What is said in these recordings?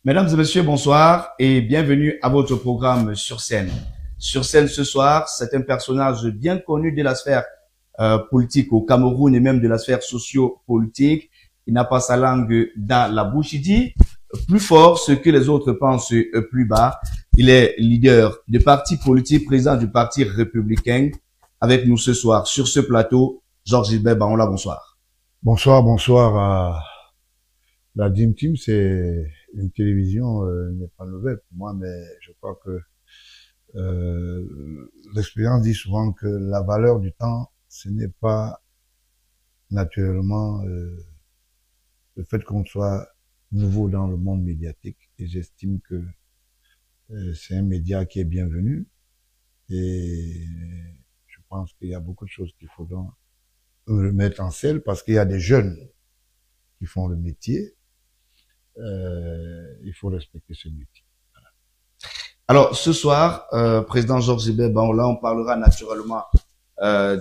Mesdames et messieurs, bonsoir et bienvenue à votre programme Sur scène. Sur scène ce soir, c'est un personnage bien connu de la sphère politique au Cameroun et même de la sphère socio-politique. Il n'a pas sa langue dans la bouche. Il dit plus fort ce que les autres pensent plus bas. Il est leader de parti politique, président du parti républicain. Avec nous ce soir sur ce plateau, Georges Gilbert Baola, bonsoir. Bonsoir, bonsoir à la Dream Team. C'est une télévision n'est pas nouvelle pour moi, mais je crois que l'expérience dit souvent que la valeur du temps, ce n'est pas naturellement le fait qu'on soit nouveau dans le monde médiatique. Et j'estime que c'est un média qui est bienvenu. Et je pense qu'il y a beaucoup de choses qu'il faudra remettre en selle parce qu'il y a des jeunes qui font le métier. Il faut respecter ce métier. Alors, ce soir, président Georges Gilbert Baola, on parlera naturellement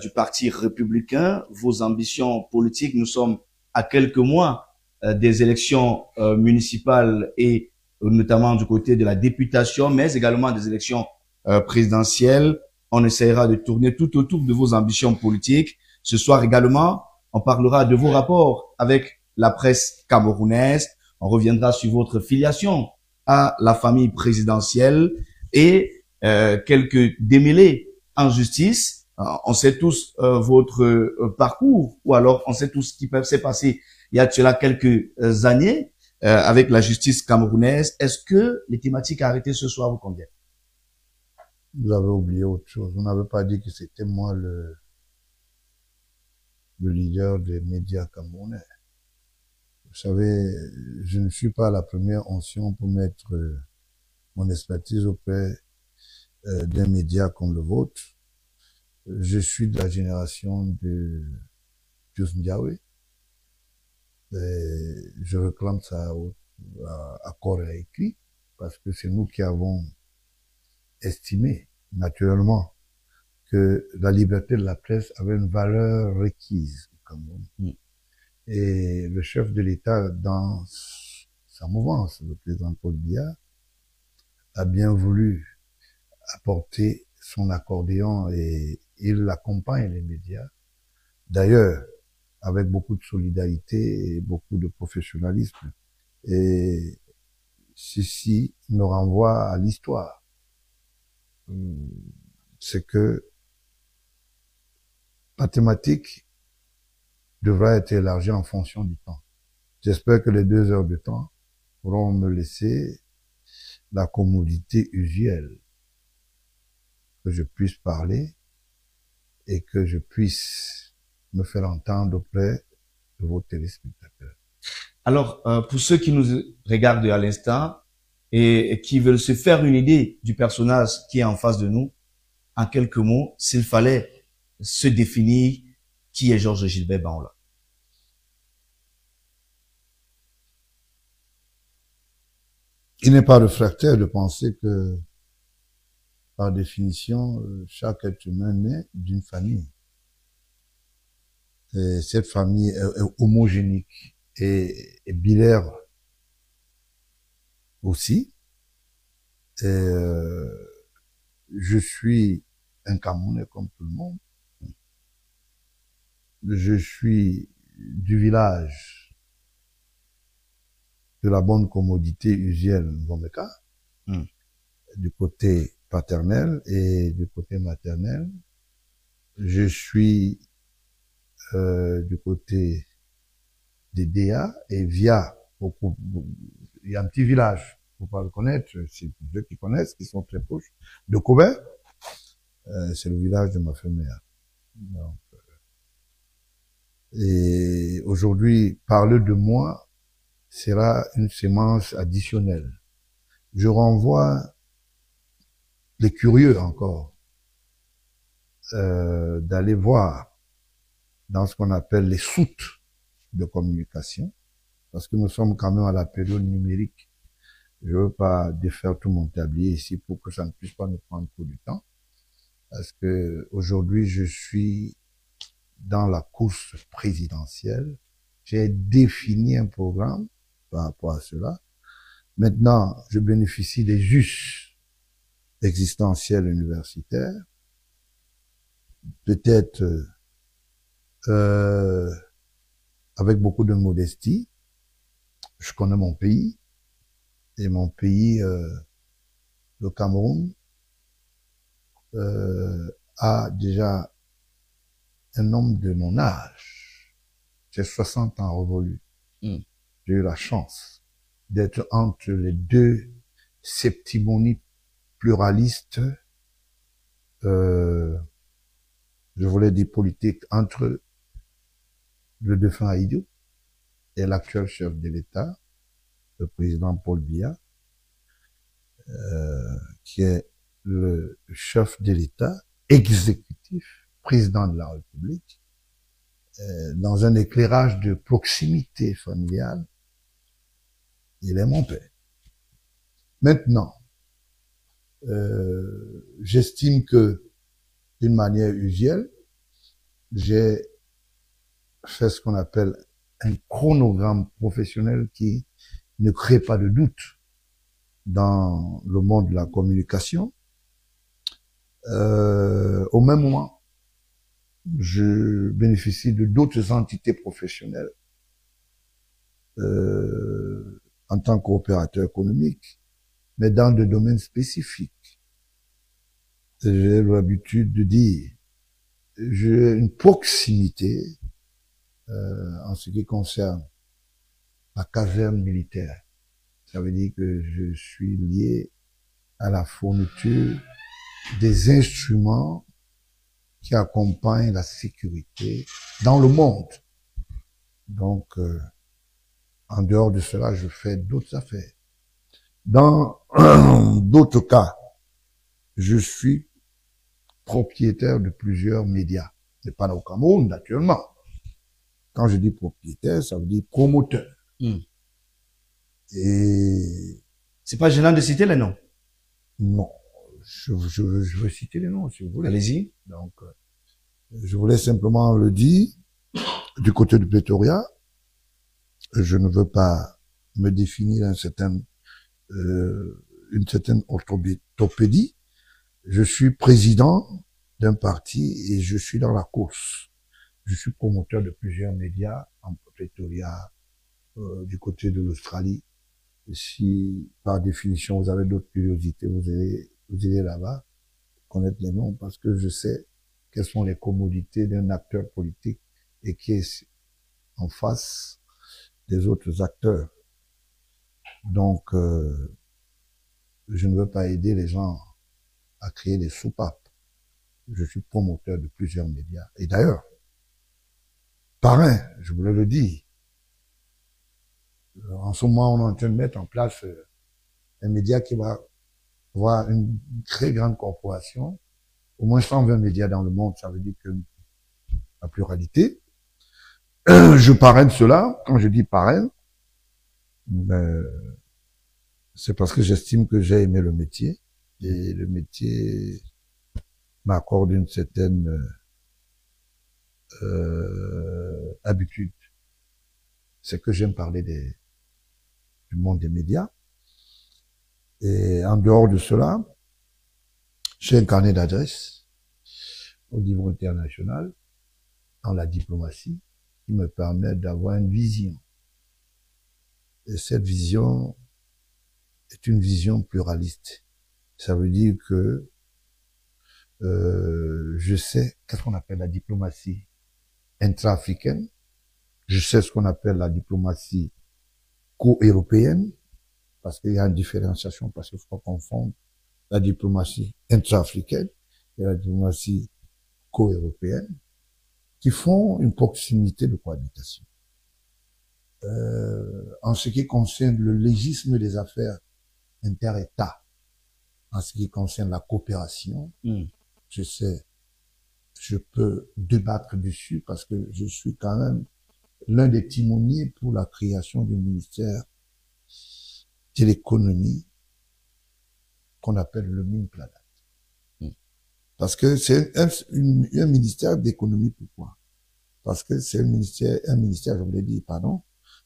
du Parti républicain, vos ambitions politiques. Nous sommes à quelques mois des élections municipales et notamment du côté de la députation, mais également des élections présidentielles. On essaiera de tourner tout autour de vos ambitions politiques. Ce soir également, on parlera de vos rapports avec la presse camerounaise. On reviendra sur votre filiation à la famille présidentielle et quelques démêlés en justice. On sait tous votre parcours, ou alors on sait tous ce qui peut s'est passé il y a de cela quelques années avec la justice camerounaise. Est-ce que les thématiques arrêtées ce soir vous conviennent? Vous avez oublié autre chose. Vous n'avez pas dit que c'était moi le leader des médias camerounais. Vous savez, je ne suis pas la première onction pour mettre mon expertise auprès d'un média comme le vôtre. Je suis de la génération de Pius Ndiaye. Je réclame ça à corps et à écrit parce que c'est nous qui avons estimé, naturellement, que la liberté de la presse avait une valeur requise au Cameroun. Et le chef de l'État, dans sa mouvance, le président Paul Biya, a bien voulu apporter son accordéon et il accompagne les médias. D'ailleurs, avec beaucoup de solidarité et beaucoup de professionnalisme. Et ceci me renvoie à l'histoire. C'est que la thématique devra être élargie en fonction du temps. J'espère que les 2 heures de temps pourront me laisser la commodité usuelle, que je puisse parler et que je puisse me faire entendre auprès de vos téléspectateurs. Alors, pour ceux qui nous regardent à l'instant et qui veulent se faire une idée du personnage qui est en face de nous, en quelques mots, s'il fallait se définir qui est Georges Gilbert Baola. Il n'est pas réfractaire de penser que, par définition, chaque être humain naît d'une famille. Et cette famille est homogénique et bilaire aussi. Et je suis un Camerounais comme tout le monde. Je suis du village de la bonne commodité usuelle Ngomeka, du côté paternel et du côté maternel. Je suis du côté des DA et via il y a un petit village, faut pas le connaître, c'est ceux qui connaissent, qui sont très proches, de Kobe, c'est le village de ma mère. Donc, et aujourd'hui, parler de moi sera une sémence additionnelle. Je renvoie les curieux encore d'aller voir dans ce qu'on appelle les soutes de communication, parce que nous sommes quand même à la période numérique. Je veux pas défaire tout mon tablier ici pour que ça ne puisse pas nous prendre trop du temps, parce que aujourd'hui je suis dans la course présidentielle. J'ai défini un programme par rapport à cela, Maintenant, je bénéficie des us existentiels universitaires, peut-être avec beaucoup de modestie. Je connais mon pays, et mon pays, le Cameroun, a déjà un homme de mon âge. J'ai 60 ans révolus. J'ai eu la chance d'être entre les deux septimonies pluralistes, je voulais dire politique, entre le défunt Haïdou et l'actuel chef de l'État, le président Paul Biya, qui est le chef de l'État exécutif, président de la République, dans un éclairage de proximité familiale. Il est mon père. Maintenant, j'estime que, d'une manière usuelle, j'ai fait ce qu'on appelle un chronogramme professionnel qui ne crée pas de doute dans le monde de la communication. Au même moment, je bénéficie de d'autres entités professionnelles en tant qu'opérateur économique, mais dans des domaines spécifiques. J'ai l'habitude de dire, j'ai une proximité en ce qui concerne la caserne militaire. Ça veut dire que je suis lié à la fourniture des instruments qui accompagnent la sécurité dans le monde. Donc, en dehors de cela, je fais d'autres affaires. Dans d'autres cas, je suis propriétaire de plusieurs médias. Mais pas au Cameroun, naturellement. Quand je dis propriétaire, ça veut dire promoteur. Et c'est pas gênant de citer les noms? Non. Je veux citer les noms, si vous voulez. Allez-y. Donc, je voulais simplement le dire, du côté de Pretoria, je ne veux pas me définir une certaine orthopédie. Je suis président d'un parti et je suis dans la course. Je suis promoteur de plusieurs médias en Pretoria, du côté de l'Australie. Si, par définition, vous avez d'autres curiosités, vous irez là-bas, connaître les noms, parce que je sais quelles sont les commodités d'un acteur politique et qui est en face des autres acteurs. Donc, je ne veux pas aider les gens à créer des soupapes. Je suis promoteur de plusieurs médias. Et d'ailleurs, parrain, je voulais le dire, en ce moment, on est en train de mettre en place un média qui va avoir une très grande corporation, au moins 120 médias dans le monde, ça veut dire que la pluralité. Je parraine cela. Quand je dis parraine, ben, c'est parce que j'estime que j'ai aimé le métier et le métier m'accorde une certaine habitude. C'est que j'aime parler du monde des médias. Et en dehors de cela, j'ai un carnet d'adresses au niveau international dans la diplomatie qui me permet d'avoir une vision. Et cette vision est une vision pluraliste. Ça veut dire que je sais qu'est-ce qu'on appelle la diplomatie intra-africaine. Je sais ce qu'on appelle la diplomatie co-européenne, parce qu'il y a une différenciation, parce qu'il faut pas confondre la diplomatie intra-africaine et la diplomatie co-européenne, qui font une proximité de cohabitation. En ce qui concerne le légisme des affaires inter-États, en ce qui concerne la coopération, je sais, je peux débattre dessus parce que je suis quand même l'un des timoniers pour la création du ministère de l'économie qu'on appelle le MINPLANAT. Parce que c'est un ministère d'économie. Pourquoi? Parce que c'est un ministère, je voulais dire, pardon,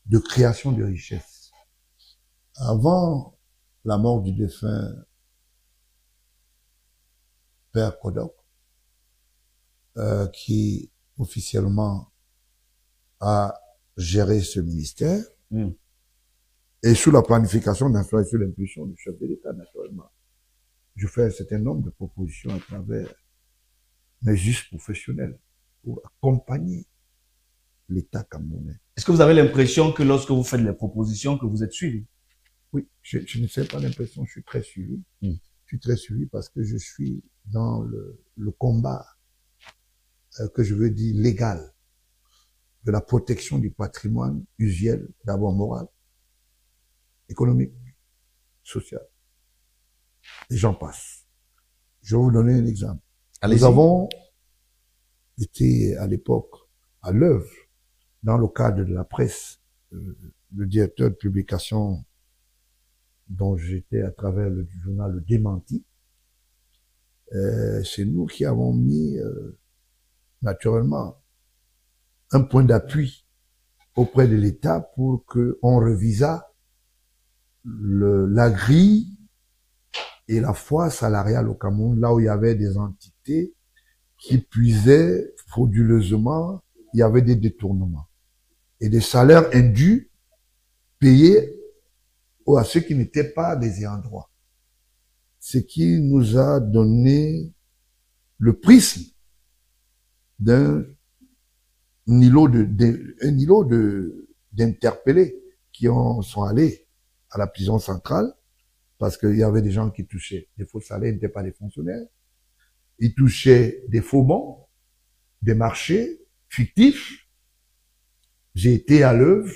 de création de richesses. Avant la mort du défunt Père Kodok, qui officiellement a géré ce ministère, et sous la planification d'influence sur l'impulsion du chef de l'État, naturellement. Je fais un certain nombre de propositions à travers mes justes professionnels pour accompagner l'État camerounais. Est-ce que vous avez l'impression que lorsque vous faites les propositions, que vous êtes suivi? Oui, je ne sais pas l'impression, je suis très suivi. Je suis très suivi parce que je suis dans le combat, que je veux dire légal, de la protection du patrimoine usuel, d'abord moral, économique, social. Et j'en passe. Je vais vous donner un exemple. Nous avons été à l'époque à l'œuvre dans le cadre de la presse, le directeur de publication dont j'étais à travers le journal Le Démenti. C'est nous qui avons mis naturellement un point d'appui auprès de l'État pour qu'on revisa la grille et la foi salariale au Cameroun, là où il y avait des entités qui puisaient frauduleusement, il y avait des détournements et des salaires indus payés à ceux qui n'étaient pas des ayants droit. Ce qui nous a donné le prisme d'un îlot d'interpellés qui sont allés à la prison centrale parce qu'il y avait des gens qui touchaient des faux salaires, ils n'étaient pas des fonctionnaires. Ils touchaient des faux bons, des marchés fictifs. J'ai été à l'œuvre.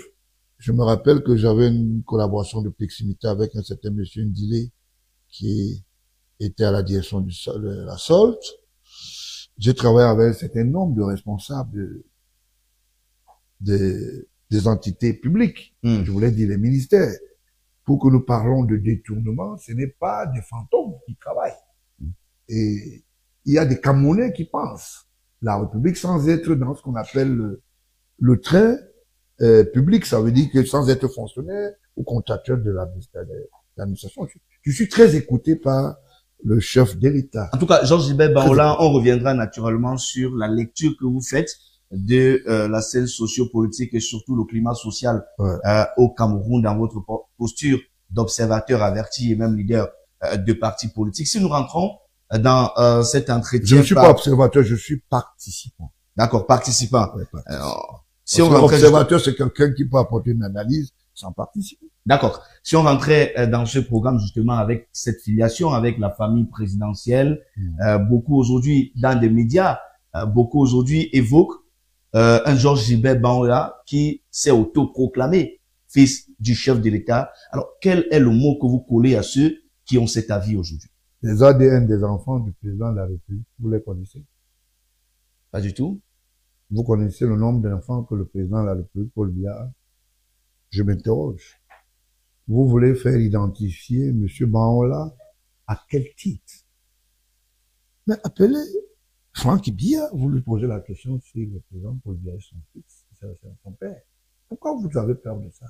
Je me rappelle que j'avais une collaboration de proximité avec un certain monsieur Ndilé qui était à la direction de la SOLT. J'ai travaillé avec un certain nombre de responsables des entités publiques. Je voulais dire les ministères. Pour que nous parlons de détournement, ce n'est pas des fantômes qui travaillent. Et il y a des Camerounais qui pensent la République sans être dans ce qu'on appelle le train public. Ça veut dire que sans être fonctionnaire ou contracteur de l'administration. Je suis très écouté par le chef de l'État. En tout cas, Georges-Gilbert Baola, on reviendra naturellement sur la lecture que vous faites de la scène sociopolitique et surtout le climat social au Cameroun dans votre posture d'observateur averti et même leader de partis politiques. Si nous rentrons dans cet entretien... Je ne suis pas observateur, je suis participant. D'accord, participant. Ouais, participant. Alors, si on observateur, c'est quelqu'un qui peut apporter une analyse sans participer. D'accord. Si on rentrait dans ce programme justement avec cette filiation avec la famille présidentielle, beaucoup aujourd'hui dans des médias, beaucoup aujourd'hui évoquent un Georges-Gilbert Baola qui s'est autoproclamé fils du chef de l'État. Alors, quel est le mot que vous collez à ceux qui ont cet avis aujourd'hui? Les ADN des enfants du président de la République, vous les connaissez? Pas du tout. Vous connaissez le nombre d'enfants que le président de la République, Paul Biya? Je m'interroge. Vous voulez faire identifier M. Baola à quel titre? Mais appelez Franck Biya, vous lui posez la question si le président Paul Biya est son fils, c'est son père. Pourquoi vous avez peur de ça?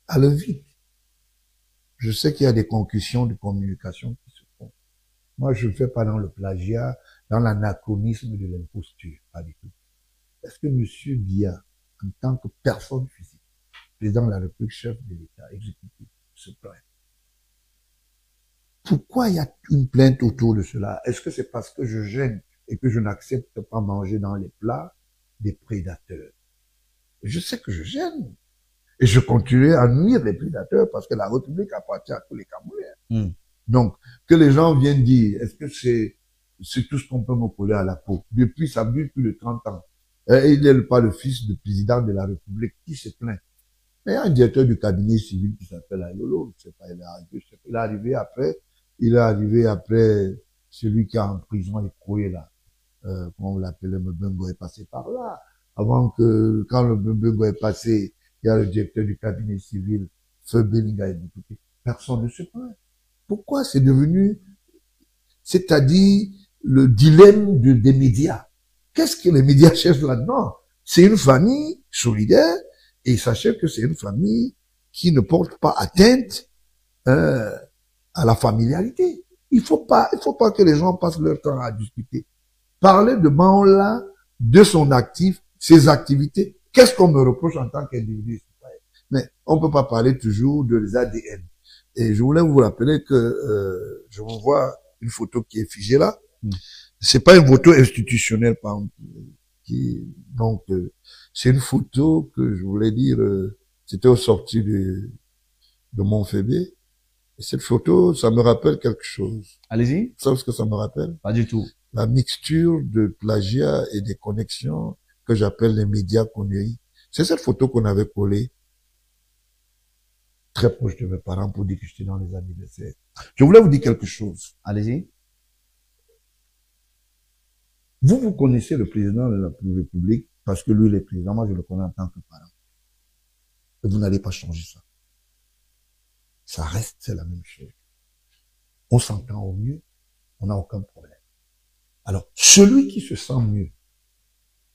Allez vite. Je sais qu'il y a des concussions de communication qui se font. Moi, je ne fais pas dans le plagiat, dans l'anachronisme de l'imposture, pas du tout. Est-ce que M. Biya, en tant que personne physique, président de la République, chef de l'État exécutif, se plaint? Pourquoi il y a une plainte autour de cela? Est-ce que c'est parce que je gêne et que je n'accepte pas manger dans les plats des prédateurs? Je sais que je gêne. Et je continuerai à nuire les prédateurs parce que la République appartient à tous les Camerounais. Donc, que les gens viennent dire, est-ce que c'est tout ce qu'on peut me coller à la peau? Depuis, ça dure plus de 30 ans. Et il n'est pas le fils du président de la République qui se plaint. Mais il y a un directeur du cabinet civil qui s'appelle Ayolo. Je sais pas, il est arrivé après celui qui est en prison écroué là. Comment on l'appelait, Mbembo est passé par là. Avant que, quand le Mbembo est passé, il y a le directeur du cabinet civil, Feu Belinga et député. Personne ne se plaint. Pourquoi c'est devenu, c'est-à-dire le dilemme des médias? Qu'est-ce que les médias cherchent là-dedans? C'est une famille solidaire et sachez que c'est une famille qui ne porte pas atteinte à la familiarité. Il faut pas que les gens passent leur temps à discuter. Parler de Maola, de son actif, ses activités. Qu'est-ce qu'on me reproche en tant qu'individu? Mais on peut pas parler toujours de les ADN. Et je voulais vous rappeler que je vous vois une photo qui est figée là. C'est pas une photo institutionnelle, par exemple, donc c'est une photo que je voulais dire, c'était au sorti de Montfébé. Et cette photo, ça me rappelle quelque chose. Allez-y. Vous savez ce que ça me rappelle? Pas du tout. La mixture de plagiat et des connexions que j'appelle les médias conneries. C'est cette photo qu'on avait collée très proche de mes parents pour dire que j'étais dans les anniversaires. Je voulais vous dire quelque chose. Allez-y. Vous connaissez le président de la République parce que lui, il est président. Moi, je le connais en tant que parent. Et vous n'allez pas changer ça. Ça reste, c'est la même chose. On s'entend au mieux, on n'a aucun problème. Alors, celui qui se sent mieux,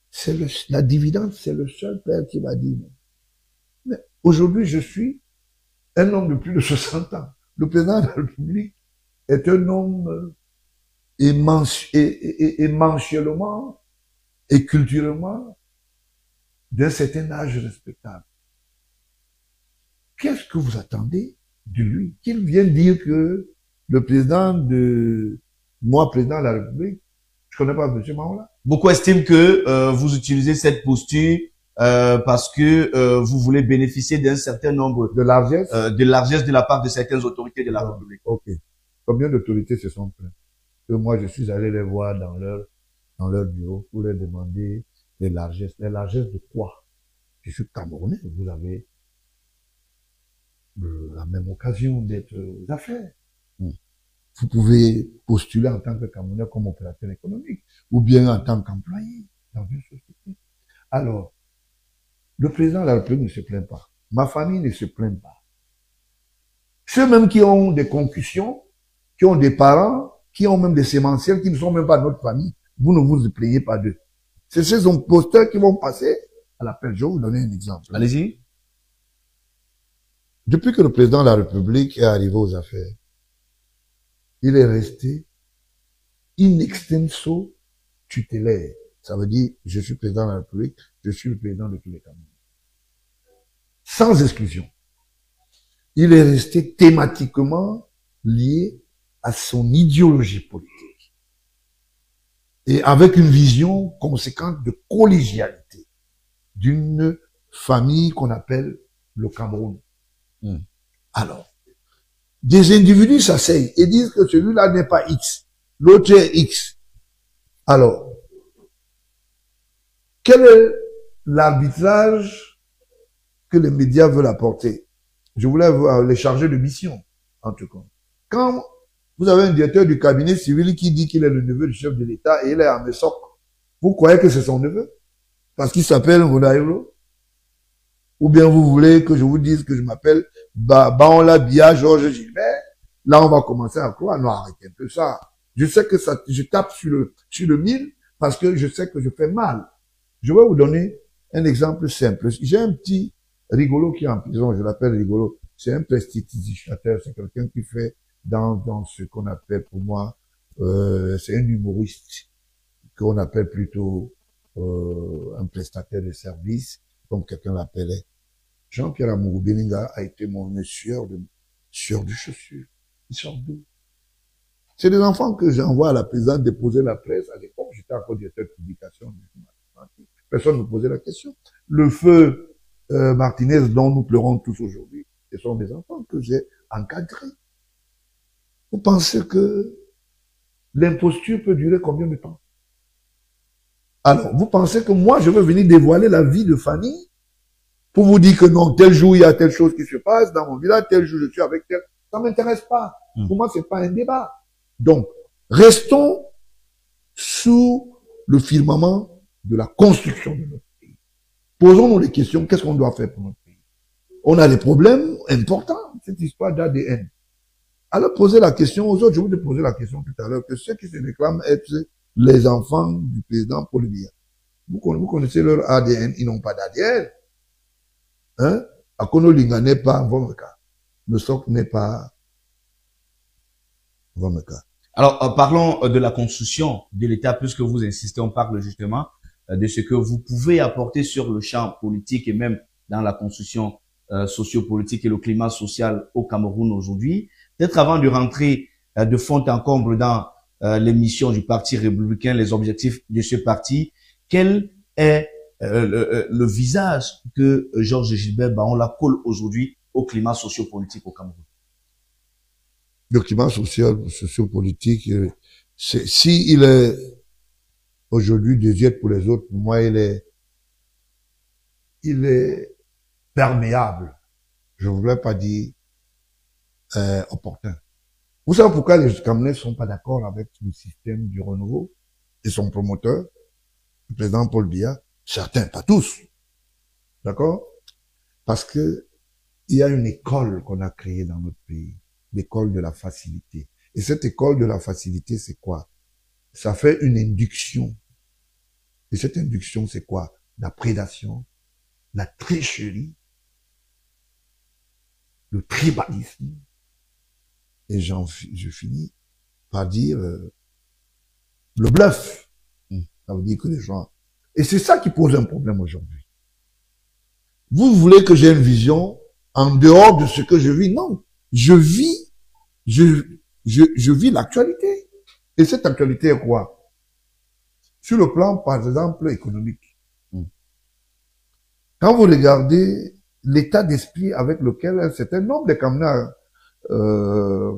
c'est la dividende, c'est le seul père qui va dire. Mais aujourd'hui, je suis un homme de plus de 60 ans. Le président de la République est un homme émanentiellement et culturellement d'un certain âge respectable. Qu'est-ce que vous attendez de lui? Qu'il vienne dire que le président de moi, président de la République, je connais pas M. Maola. Beaucoup estiment que vous utilisez cette posture parce que vous voulez bénéficier d'un certain nombre de largesse de la part de certaines autorités de la République. Ok. Combien d'autorités se sont plaintes? Que moi, je suis allé les voir dans leur bureau pour leur demander les largesses. Les largesses de quoi? Je suis Camerounais, vous avez la même occasion d'être aux affaires. Vous pouvez postuler en tant que Camerounais comme opérateur économique ou bien en tant qu'employé dans une société. Alors, le président de la République ne se plaint pas. Ma famille ne se plaint pas. Ceux même qui ont des concussions, qui ont des parents, qui ont même des sémentiels, qui ne sont même pas notre famille, vous ne vous plaignez pas d'eux. C'est ces imposteurs qui vont passer à l'appel. Je vais vous donner un exemple. Allez-y. Depuis que le président de la République est arrivé aux affaires, il est resté in extenso tutélaire. Ça veut dire, je suis président de la République, je suis le président de tous les Camerounais. Sans exclusion. Il est resté thématiquement lié à son idéologie politique. Et avec une vision conséquente de collégialité d'une famille qu'on appelle le Cameroun. Alors, des individus s'asseyent et disent que celui-là n'est pas X, l'autre est X. Alors, quel est l'arbitrage que les médias veulent apporter? Je voulais les charger de mission, en tout cas. Quand vous avez un directeur du cabinet civil qui dit qu'il est le neveu du chef de l'État et il est à Messok, vous croyez que c'est son neveu? Parce qu'il s'appelle Rodaïlo? Ou bien vous voulez que je vous dise que je m'appelle Baola Bia Georges Gilbert? Là, on va commencer à croire. Non, arrêtez un peu ça. Je sais que ça, je tape sur le mille parce que je sais que je fais mal. Je vais vous donner un exemple simple. J'ai un petit rigolo qui est en prison, je l'appelle rigolo. C'est un prestidigitateur, c'est quelqu'un qui fait dans ce qu'on appelle pour moi, c'est un humoriste qu'on appelle plutôt un prestataire de service, comme quelqu'un l'appelait. Jean-Pierre Amourou Beninga a été mon sueur de chaussures. Ils sortent d'où? C'est des enfants que j'envoie à la présidente déposer la presse. À l'époque, j'étais encore directeur de publication. Personne ne me posait la question. Le feu Martinez dont nous pleurons tous aujourd'hui, ce sont des enfants que j'ai encadrés. Vous pensez que l'imposture peut durer combien de temps? Alors, vous pensez que moi, je veux venir dévoiler la vie de famille pour vous dire que non, tel jour, il y a telle chose qui se passe dans mon village, tel jour, je suis avec tel. Ça m'intéresse pas. Pour moi, c'est pas un débat. Donc, restons sous le firmament de la construction de notre pays. Posons-nous les questions, qu'est-ce qu'on doit faire pour notre pays? On a des problèmes importants, cette histoire d'ADN. Alors, posez la question aux autres. Je vous ai posé la question tout à l'heure, que ceux qui se réclament être les enfants du président Paul Biya. Vous connaissez leur ADN, ils n'ont pas d'ADN. Hein? Akono Linga n'est pas Vomeka. Le socle n'est pas Vomeka. Alors, parlons de la construction de l'État, puisque vous insistez, on parle justement de ce que vous pouvez apporter sur le champ politique et même dans la construction sociopolitique et le climat social au Cameroun aujourd'hui. Peut-être avant de rentrer de fond en comble dans les missions du Parti républicain, les objectifs de ce parti, quel est le visage que Georges Gilbert Baonla colle aujourd'hui au climat sociopolitique au Cameroun? Le climat sociopolitique, si il est aujourd'hui désuet pour les autres, pour moi, il est perméable. Je ne voulais pas dire opportun. Vous savez pourquoi les Camerounais ne sont pas d'accord avec le système du renouveau et son promoteur, le président Paul Biya? Certains, pas tous. D'accord? Parce que il y a une école qu'on a créée dans notre pays, l'école de la facilité. Et cette école de la facilité, c'est quoi? Ça fait une induction. Et cette induction, c'est quoi? La prédation, la tricherie, le tribalisme. Et je finis par dire le bluff. Ça veut dire que les gens... Et c'est ça qui pose un problème aujourd'hui. Vous voulez que j'ai une vision en dehors de ce que je vis? Non. Je vis l'actualité. Et cette actualité est quoi? Sur le plan, par exemple, économique. Quand vous regardez l'état d'esprit avec lequel un certain nombre de Camerounais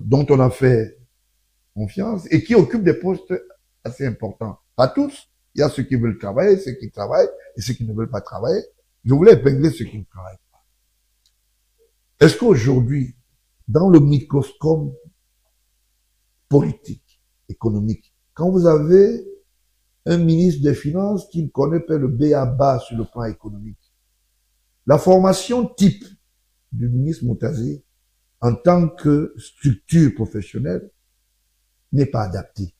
dont on a fait confiance et qui occupent des postes assez importants. Pas tous. Il y a ceux qui veulent travailler, ceux qui travaillent et ceux qui ne veulent pas travailler. Je voulais épingler ceux qui ne travaillent pas. Est-ce qu'aujourd'hui, dans le microscope politique, économique, quand vous avez un ministre des Finances qui ne connaît pas le b.a.-ba sur le plan économique, la formation type du ministre Moutazé en tant que structure professionnelle n'est pas adaptée.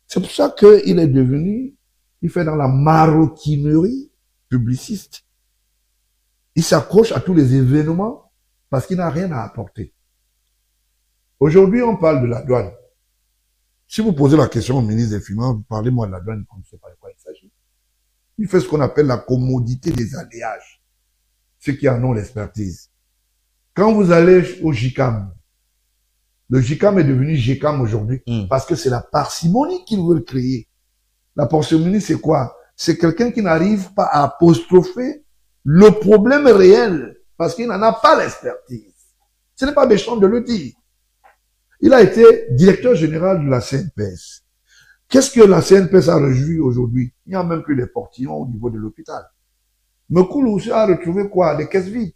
C'est pour ça qu'il est devenu, il fait dans la maroquinerie publiciste. Il s'accroche à tous les événements parce qu'il n'a rien à apporter. Aujourd'hui, on parle de la douane. Si vous posez la question au ministre des Finances, parlez-moi de la douane, on ne sait pas de quoi il s'agit. Il fait ce qu'on appelle la commodité des alliages. Ceux qui en ont l'expertise. Quand vous allez au JICAM, le JICAM est devenu JICAM aujourd'hui parce que c'est la parcimonie qu'ils veulent créer. La parcimonie, c'est quoi? C'est quelqu'un qui n'arrive pas à apostropher le problème réel parce qu'il n'en a pas l'expertise. Ce n'est pas méchant de le dire. Il a été directeur général de la CNPS. Qu'est-ce que la CNPS a réjoui aujourd'hui? Il n'y a même plus les portillons au niveau de l'hôpital. Mekoulou a retrouvé quoi? Des caisses vides.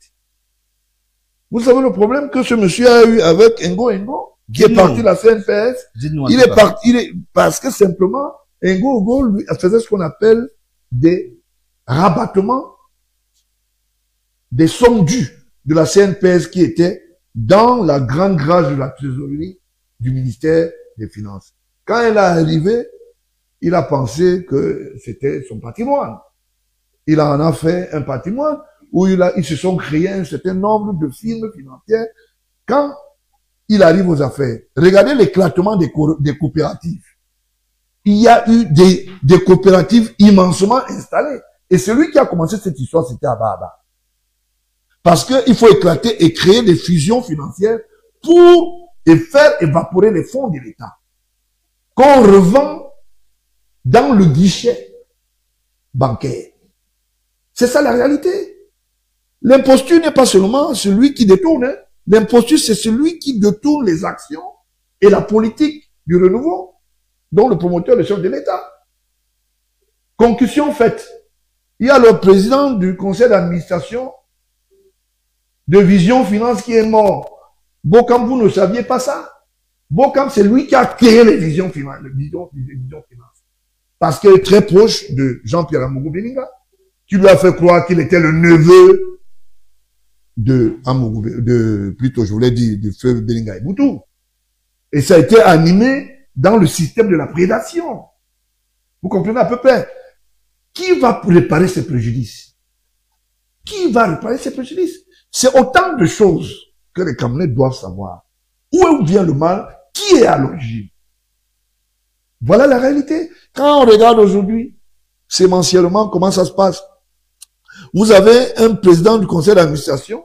Vous savez le problème que ce monsieur a eu avec Ngo, qui est parti de la CNPS? Il est parti, parce que simplement, Ngo lui faisait ce qu'on appelle des rabattements des sommes dues de la CNPS qui étaient dans la grande grâce de la trésorerie du ministère des Finances. Quand elle est arrivée, il a pensé que c'était son patrimoine. Il en a fait un patrimoine où ils se sont créés un certain nombre de firmes financières. Quand il arrive aux affaires, regardez l'éclatement des coopératives. Il y a eu des coopératives immensément installées. Et celui qui a commencé cette histoire, c'était Ababa. Parce qu'il faut éclater et créer des fusions financières pour faire évaporer les fonds de l'État. Qu'on revend dans le guichet bancaire. C'est ça la réalité. L'imposture n'est pas seulement celui qui détourne. Hein. L'imposture, c'est celui qui détourne les actions et la politique du renouveau, dont le promoteur est le chef de l'État. Conclusion faite. Il y a le président du conseil d'administration de Vision Finance qui est mort. Bokam, vous ne saviez pas ça. Bokam, c'est lui qui a créé les Vision Finance. Parce qu'il est très proche de Jean-Pierre Amougou Beninga, qui lui a fait croire qu'il était le neveu plutôt, je voulais dire, du feu Beninga et Boutou. Et ça a été animé dans le système de la prédation. Vous comprenez à peu près? Qui va réparer ces préjudices? Qui va réparer ces préjudices? C'est autant de choses que les Camerounais doivent savoir. Où vient le mal? Qui est à l'origine? Voilà la réalité. Quand on regarde aujourd'hui, sémentiellement, comment ça se passe? Vous avez un président du conseil d'administration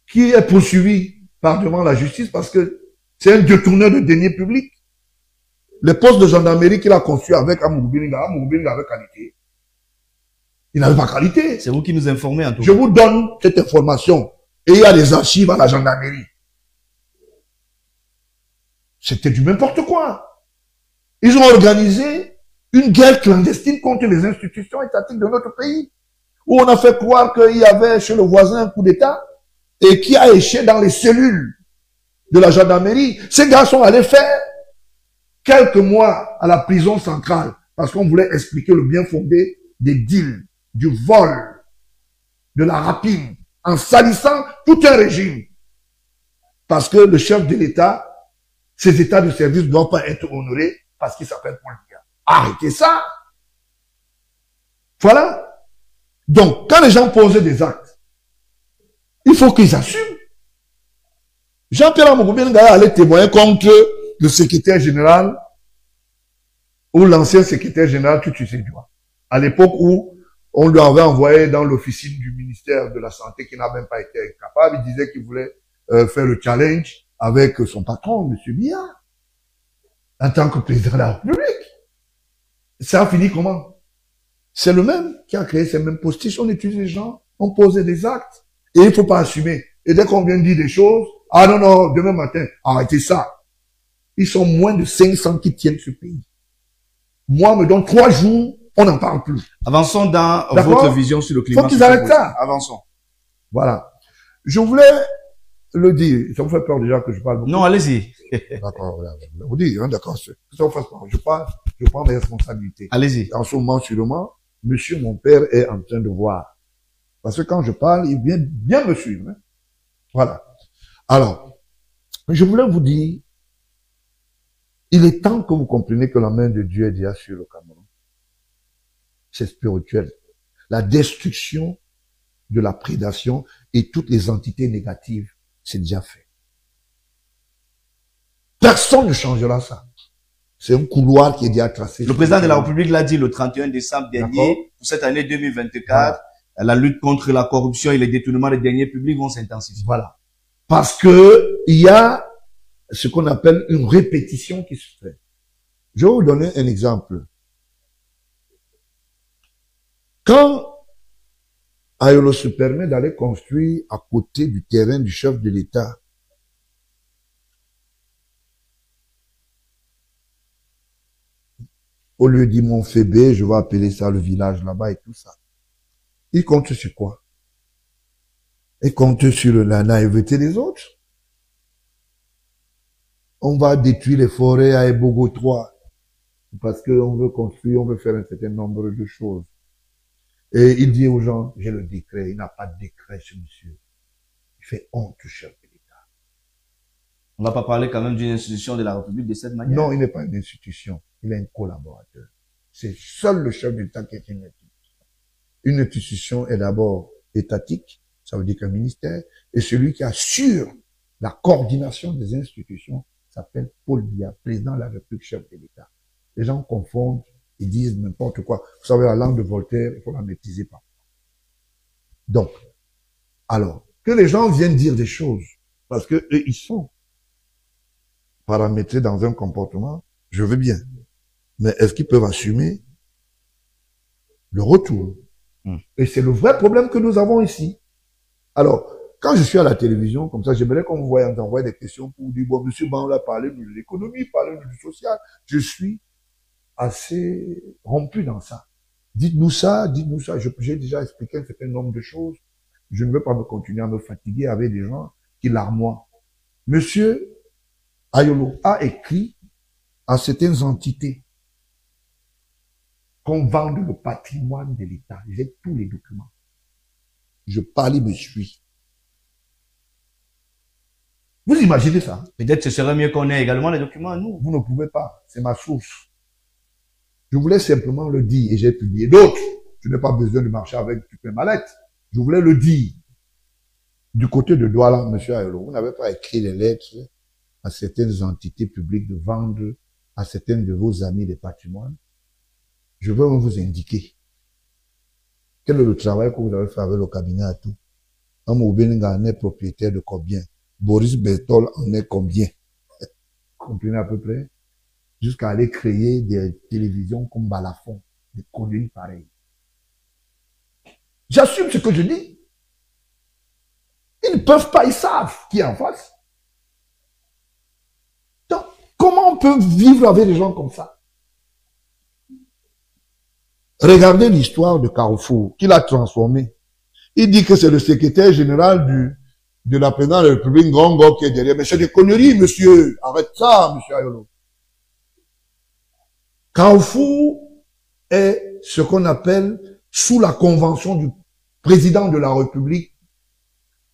qui est poursuivi par devant la justice parce que c'est un détourneur de deniers publics. Les postes de gendarmerie qu'il a conçus avec Amoubinga avait qualité. Il n'avait pas qualité. C'est vous qui nous informez en tout cas. Je vous donne cette information. Et il y a des archives à la gendarmerie. C'était du n'importe quoi. Ils ont organisé une guerre clandestine contre les institutions étatiques de notre pays, où on a fait croire qu'il y avait chez le voisin un coup d'État et qui a échoué dans les cellules de la gendarmerie. Ces gars sont allés faire quelques mois à la prison centrale parce qu'on voulait expliquer le bien fondé des deals, du vol, de la rapine, en salissant tout un régime. Parce que le chef de l'État, ses états de service ne doivent pas être honorés parce qu'il s'appelle Paul Biya. Arrêtez ça. Voilà. Donc, quand les gens posent des actes, il faut qu'ils assument. Jean-Pierre Amoubinga allait témoigner contre le secrétaire général ou l'ancien secrétaire général Tutu Sédioua. À l'époque où on lui avait envoyé dans l'officine du ministère de la Santé qui n'a même pas été capable. Il disait qu'il voulait faire le challenge avec son patron, M. Biya, en tant que président de la République. Ça a fini comment? C'est le même qui a créé ces mêmes postiches. On utilise les gens, on pose des actes et il ne faut pas assumer. Et dès qu'on vient dire des choses, ah non, non, demain matin, arrêtez ça. Ils sont moins de 500 qui tiennent ce pays. Moi, me donne 3 jours, on n'en parle plus. Avançons dans votre vision sur le climat. Faut qu'ils arrêtent ça. Avançons. Voilà. Je voulais le dire. Ça vous fait peur déjà que je parle beaucoup? Non, allez-y. D'accord, voilà. Je vous dis, hein, d'accord. Je prends mes responsabilités. Allez-y. En ce moment, sûrement, monsieur, mon père est en train de voir. Parce que quand je parle, il vient bien me suivre. Hein. Voilà. Alors, je voulais vous dire, il est temps que vous compreniez que la main de Dieu est déjà sur le Cameroun. C'est spirituel. La destruction de la prédation et toutes les entités négatives, c'est déjà fait. Personne ne changera ça. C'est un couloir qui est déjà tracé. Le président de la République l'a dit le 31 décembre dernier, pour cette année 2024, voilà. La lutte contre la corruption et les détournements des deniers publics vont s'intensifier. Voilà. Parce que il y a ce qu'on appelle une répétition qui se fait. Je vais vous donner un exemple. Quand Ayolo se permet d'aller construire à côté du terrain du chef de l'État, au lieu de Montfébé, je vais appeler ça le village là-bas et tout ça. Il compte sur quoi? Il compte sur la naïveté des autres. On va détruire les forêts à Ebogo 3 parce qu'on veut construire, on veut faire un certain nombre de choses. Et il dit aux gens, j'ai le décret. Il n'a pas de décret, ce monsieur. Il fait honte, chef de l'État. On va pas parler quand même d'une institution de la République de cette manière. Non, il n'est pas une institution. Il est un collaborateur. C'est seul le chef de l'État qui est une institution. Une institution est d'abord étatique, ça veut dire qu'un ministère, et celui qui assure la coordination des institutions s'appelle Paul Biya, président de la République, chef de l'État. Les gens confondent, ils disent n'importe quoi. Vous savez, la langue de Voltaire, il faut la maîtriser pas. Donc, alors, que les gens viennent dire des choses, parce que eux, ils sont paramétrés dans un comportement, je veux bien. Mais est-ce qu'ils peuvent assumer le retour? Et c'est le vrai problème que nous avons ici. Alors, quand je suis à la télévision, comme ça, j'aimerais qu'on me envoie des questions pour dire, bon, monsieur Ban, on a parlé de l'économie, parlé du social. Je suis assez rompu dans ça. Dites-nous ça, dites-nous ça. J'ai déjà expliqué un certain nombre de choses. Je ne veux pas me continuer à me fatiguer avec des gens qui larmoient. Monsieur Ayolo a écrit à certaines entités qu'on vende le patrimoine de l'État. J'ai tous les documents. Je parle, il me suit. Vous imaginez ça? Peut-être que ce serait mieux qu'on ait également les documents à nous. Vous ne pouvez pas. C'est ma source. Je voulais simplement le dire et j'ai publié d'autres. Je n'ai pas besoin de marcher avec toutes mes mallettes. Je voulais le dire. Du côté de Douala, monsieur Ayolo, vous n'avez pas écrit des lettres à certaines entités publiques de vendre à certains de vos amis des patrimoines. Je veux vous indiquer quel est le travail que vous avez fait avec le cabinet à tout. Amoubéninga en est propriétaire de combien? Boris Bertol en est combien? Vous comprenez à peu près? Jusqu'à aller créer des télévisions comme Balafon, des conneries pareilles. J'assume ce que je dis. Ils ne peuvent pas, ils savent qui est en face. Donc, comment on peut vivre avec des gens comme ça? Regardez l'histoire de Carrefour, qu'il a transformé. Il dit que c'est le secrétaire général de la présidente de la République, Ngongo, qui est derrière. Mais c'est des conneries, monsieur. Arrête ça, monsieur Ayolo. Carrefour est ce qu'on appelle sous la convention du président de la République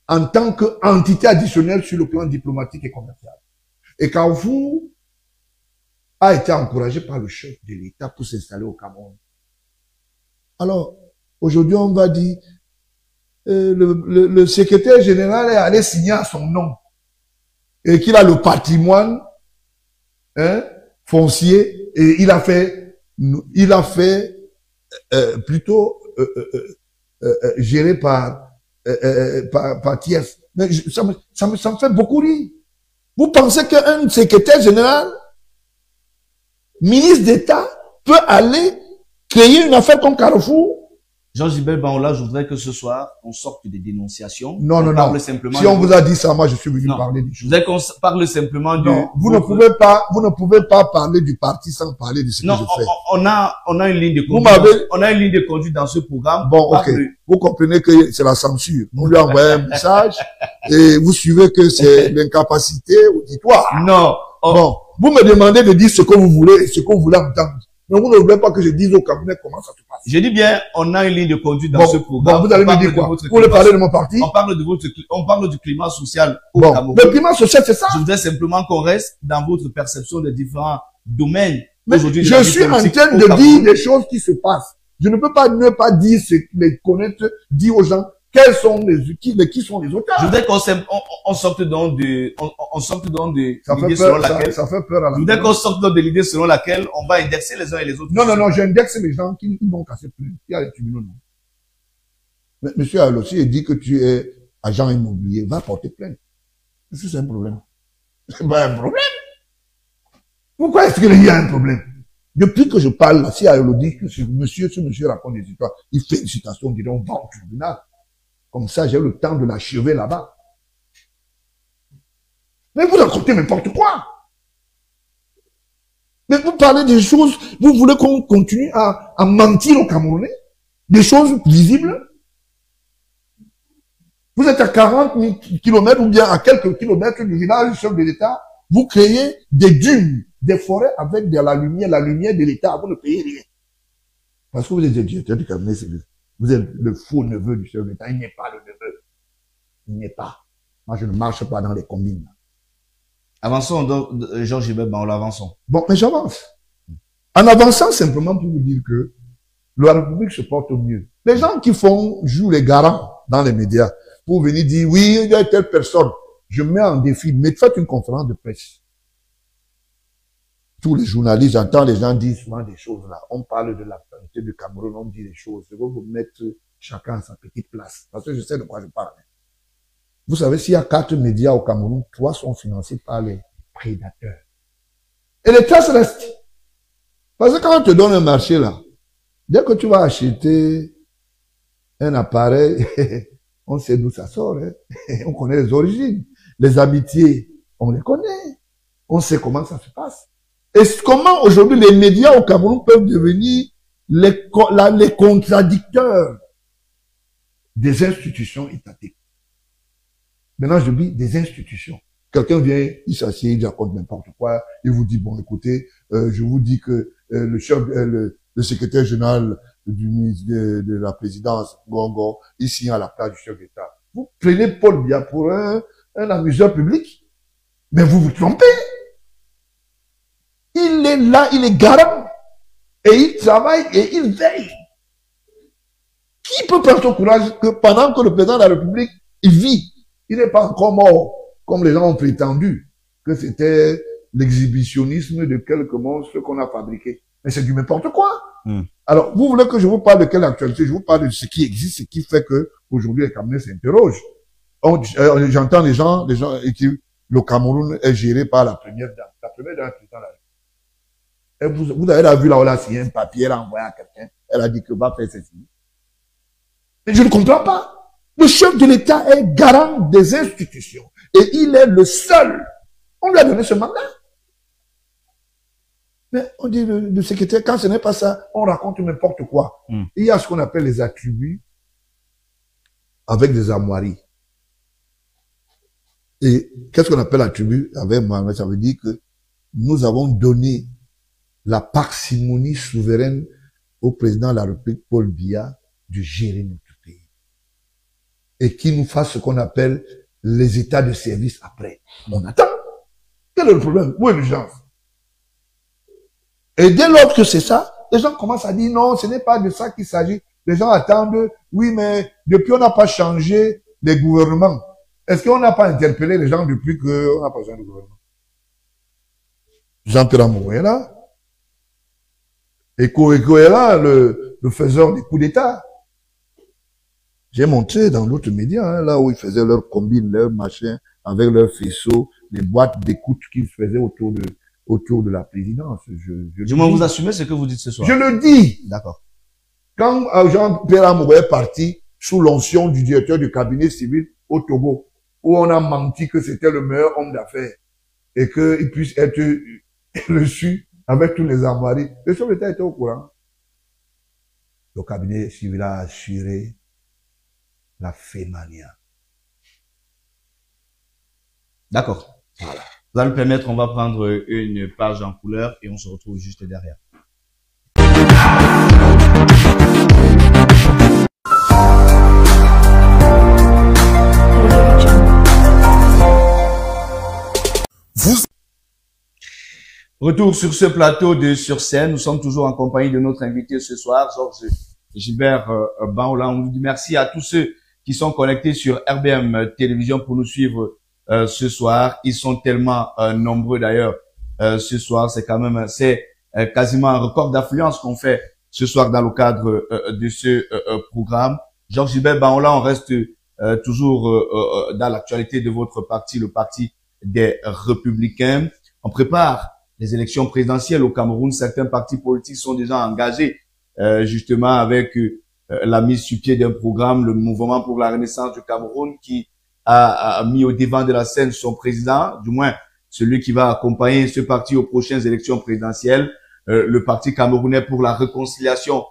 en tant qu'entité additionnelle sur le plan diplomatique et commercial. Et Carrefour a été encouragé par le chef de l'État pour s'installer au Cameroun. Alors, aujourd'hui, on va dire, le secrétaire général est allé signer à son nom et qu'il a le patrimoine foncier et il a fait plutôt géré par Thiès. Mais ça me fait beaucoup rire. Vous pensez qu'un secrétaire général, ministre d'État, peut aller créer une affaire comme Carrefour? Jean-Gilbert Baola, je voudrais que ce soir, on sorte des dénonciations. Non, non, non. Si on vous a dit ça, moi, je suis venu parler du choses. Je voudrais qu'on parle simplement de... Non, vous ne pouvez pas parler du parti sans parler de ce que je fais. On a une ligne de conduite. On a une ligne de conduite dans ce programme. Bon, ok. Vous comprenez que c'est la censure. Vous lui envoyez un message et vous suivez que c'est l'incapacité auditoire. Non. Bon. Vous me demandez de dire ce que vous voulez et ce que vous voulez entendre. Mais vous ne voulez pas que je dise au cabinet comment ça se passe. Je dis bien, on a une ligne de conduite dans ce programme. Bon, vous allez me dire quoi? Vous voulez parler de mon parti? On parle du climat social au Cameroun. Le climat social, c'est ça? Je voudrais simplement qu'on reste dans votre perception des différents domaines. Mais je suis en train de dire des choses qui se passent. Je ne peux pas ne pas dire ce les connaître, dire aux gens quels sont qui sont les auteurs. Je voudrais qu'on sorte donc de l'idée selon laquelle, ça fait peur à la. Je voudrais qu'on sorte donc de l'idée selon laquelle on va indexer les uns et les autres. Non, j'indexe les gens qui vont casser plus. Il y a les tribunaux, non. Mais monsieur Alossi, il dit que tu es agent immobilier, va porter plainte. C'est un problème. C'est pas un problème. Pourquoi est-ce qu'il y a un problème? Depuis que je parle là, si Ayolo dit que ce monsieur raconte des histoires, il fait une citation, on dirait on va au tribunal. Comme ça, j'ai le temps de l'achever là-bas. Mais vous racontez n'importe quoi. Mais vous parlez des choses, vous voulez qu'on continue à mentir aux Camerounais? Des choses visibles? Vous êtes à 40 kilomètres ou bien à quelques kilomètres du village du chef de l'État, vous créez des dunes, des forêts avec de la lumière de l'État, vous ne payez rien. Parce que vous êtes directeur du cabinet civil. Vous êtes le faux neveu du chef de l'État. Il n'est pas le neveu. Il n'est pas. Moi, je ne marche pas dans les combines. Avançons, Jean-Gilbert, avançons. Bon, mais j'avance. En avançant simplement pour vous dire que la République se porte mieux. Les gens qui jouent les garants dans les médias pour venir dire, oui, il y a telle personne. Je mets en défi, mais faites une conférence de presse. Tous les journalistes, j'entends les gens dire souvent des choses là. On parle de la santé du Cameroun, on dit des choses. Je vais vous mettre chacun à sa petite place. Parce que je sais de quoi je parle. Vous savez, s'il y a 4 médias au Cameroun, 3 sont financés par les prédateurs. Et les traces restent. Parce que quand on te donne un marché là, dès que tu vas acheter un appareil, on sait d'où ça sort. Hein? On connaît les origines. Les amitiés, on les connaît. On sait comment ça se passe. Et comment aujourd'hui les médias au Cameroun peuvent devenir les contradicteurs des institutions étatiques. Maintenant, je dis des institutions. Quelqu'un vient, il s'assied, il raconte n'importe quoi, il vous dit, bon, écoutez, je vous dis que le secrétaire général du ministre de la présidence, Ngongo, il signe à la place du chef d'État. Vous prenez Paul Biya pour un amuseur public, mais vous vous trompez. Il est là, il est garant, et il travaille, et il veille. Qui peut prendre son courage que pendant que le président de la République, il vit, Il n'est pas encore mort, comme les gens ont prétendu que c'était l'exhibitionnisme de quelques monstres qu'on a fabriqués. Mais c'est du n'importe quoi. Alors, vous voulez que je vous parle de quelle actualité? Je vous parle de ce qui existe, ce qui fait que aujourd'hui les Camerounais s'interrogent. J'entends les gens qui le Cameroun est géré par la première dame. La première dame, c'est dans la... Et vous avez vu là, elle a signé un papier, elle a envoyé à quelqu'un, elle a dit que va faire ceci. Mais je ne comprends pas. Le chef de l'État est garant des institutions. Et il est le seul. On lui a donné ce mandat. Mais on dit le secrétaire, quand ce n'est pas ça, on raconte n'importe quoi. Il y a ce qu'on appelle les attributs avec des armoiries. Et qu'est-ce qu'on appelle attribut avec Mohamed? Ça veut dire que nous avons donné la parcimonie souveraine au président de la République, Paul Biya, de gérer notre pays. Et qu'il nous fasse ce qu'on appelle les états de service après. On attend. Quel est le problème? Où est l'urgence? Et dès lors que c'est ça, les gens commencent à dire non, ce n'est pas de ça qu'il s'agit. Les gens attendent, oui, mais depuis on n'a pas changé les gouvernements. Est-ce qu'on n'a pas interpellé les gens depuis qu'on n'a pas changé le gouvernement? Jean-Pierre Moreau est là. Eko est là, le faiseur des coups d'État. J'ai montré dans d'autres médias, hein, là où ils faisaient leurs combines, leurs machins, avec leurs faisceaux, les boîtes d'écoute qu'ils faisaient autour de la présidence. Du moins, vous assumez ce que vous dites ce soir. Je le dis. D'accord. Quand Jean-Pierre Amourou est parti sous l'onction du directeur du cabinet civil au Togo, où on a menti que c'était le meilleur homme d'affaires et qu'il puisse être reçu avec tous les armoiries, le chef d'État était au courant. Le cabinet civil a assuré la fémania. D'accord. Voilà. Vous allez nous permettre, on va prendre une page en couleur et on se retrouve juste derrière. Retour sur ce plateau de Sur Scène. Nous sommes toujours en compagnie de notre invité ce soir, Georges Gilbert Baola. On vous dit merci à tous ceux qui sont connectés sur RBM Télévision pour nous suivre ce soir. Ils sont tellement nombreux d'ailleurs ce soir. C'est quand même quasiment un record d'affluence qu'on fait ce soir dans le cadre de ce programme. Georges Gilbert Baola, on reste toujours dans l'actualité de votre parti, le parti des Républicains. On prépare les élections présidentielles au Cameroun. Certains partis politiques sont déjà engagés justement avec la mise sur pied d'un programme, le Mouvement pour la Renaissance du Cameroun, qui a mis au devant de la scène son président, du moins celui qui va accompagner ce parti aux prochaines élections présidentielles, le Parti camerounais pour la réconciliation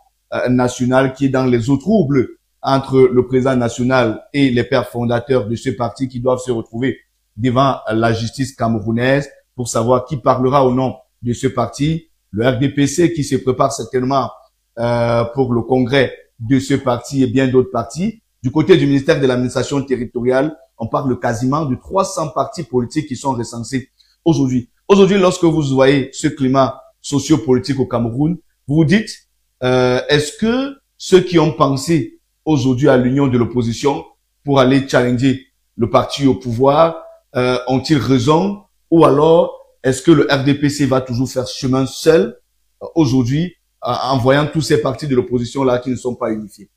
nationale, qui est dans les eaux troubles entre le président national et les pères fondateurs de ce parti, qui doivent se retrouver devant la justice camerounaise pour savoir qui parlera au nom de ce parti. Le RDPC qui se prépare certainement pour le congrès de ce parti et bien d'autres partis. Du côté du ministère de l'administration territoriale, on parle quasiment de 300 partis politiques qui sont recensés aujourd'hui. Aujourd'hui, lorsque vous voyez ce climat socio-politique au Cameroun, vous vous dites, est-ce que ceux qui ont pensé aujourd'hui à l'union de l'opposition pour aller challenger le parti au pouvoir, ont-ils raison? Ou alors, est-ce que le RDPC va toujours faire chemin seul aujourd'hui en voyant tous ces partis de l'opposition-là qui ne sont pas unifiés?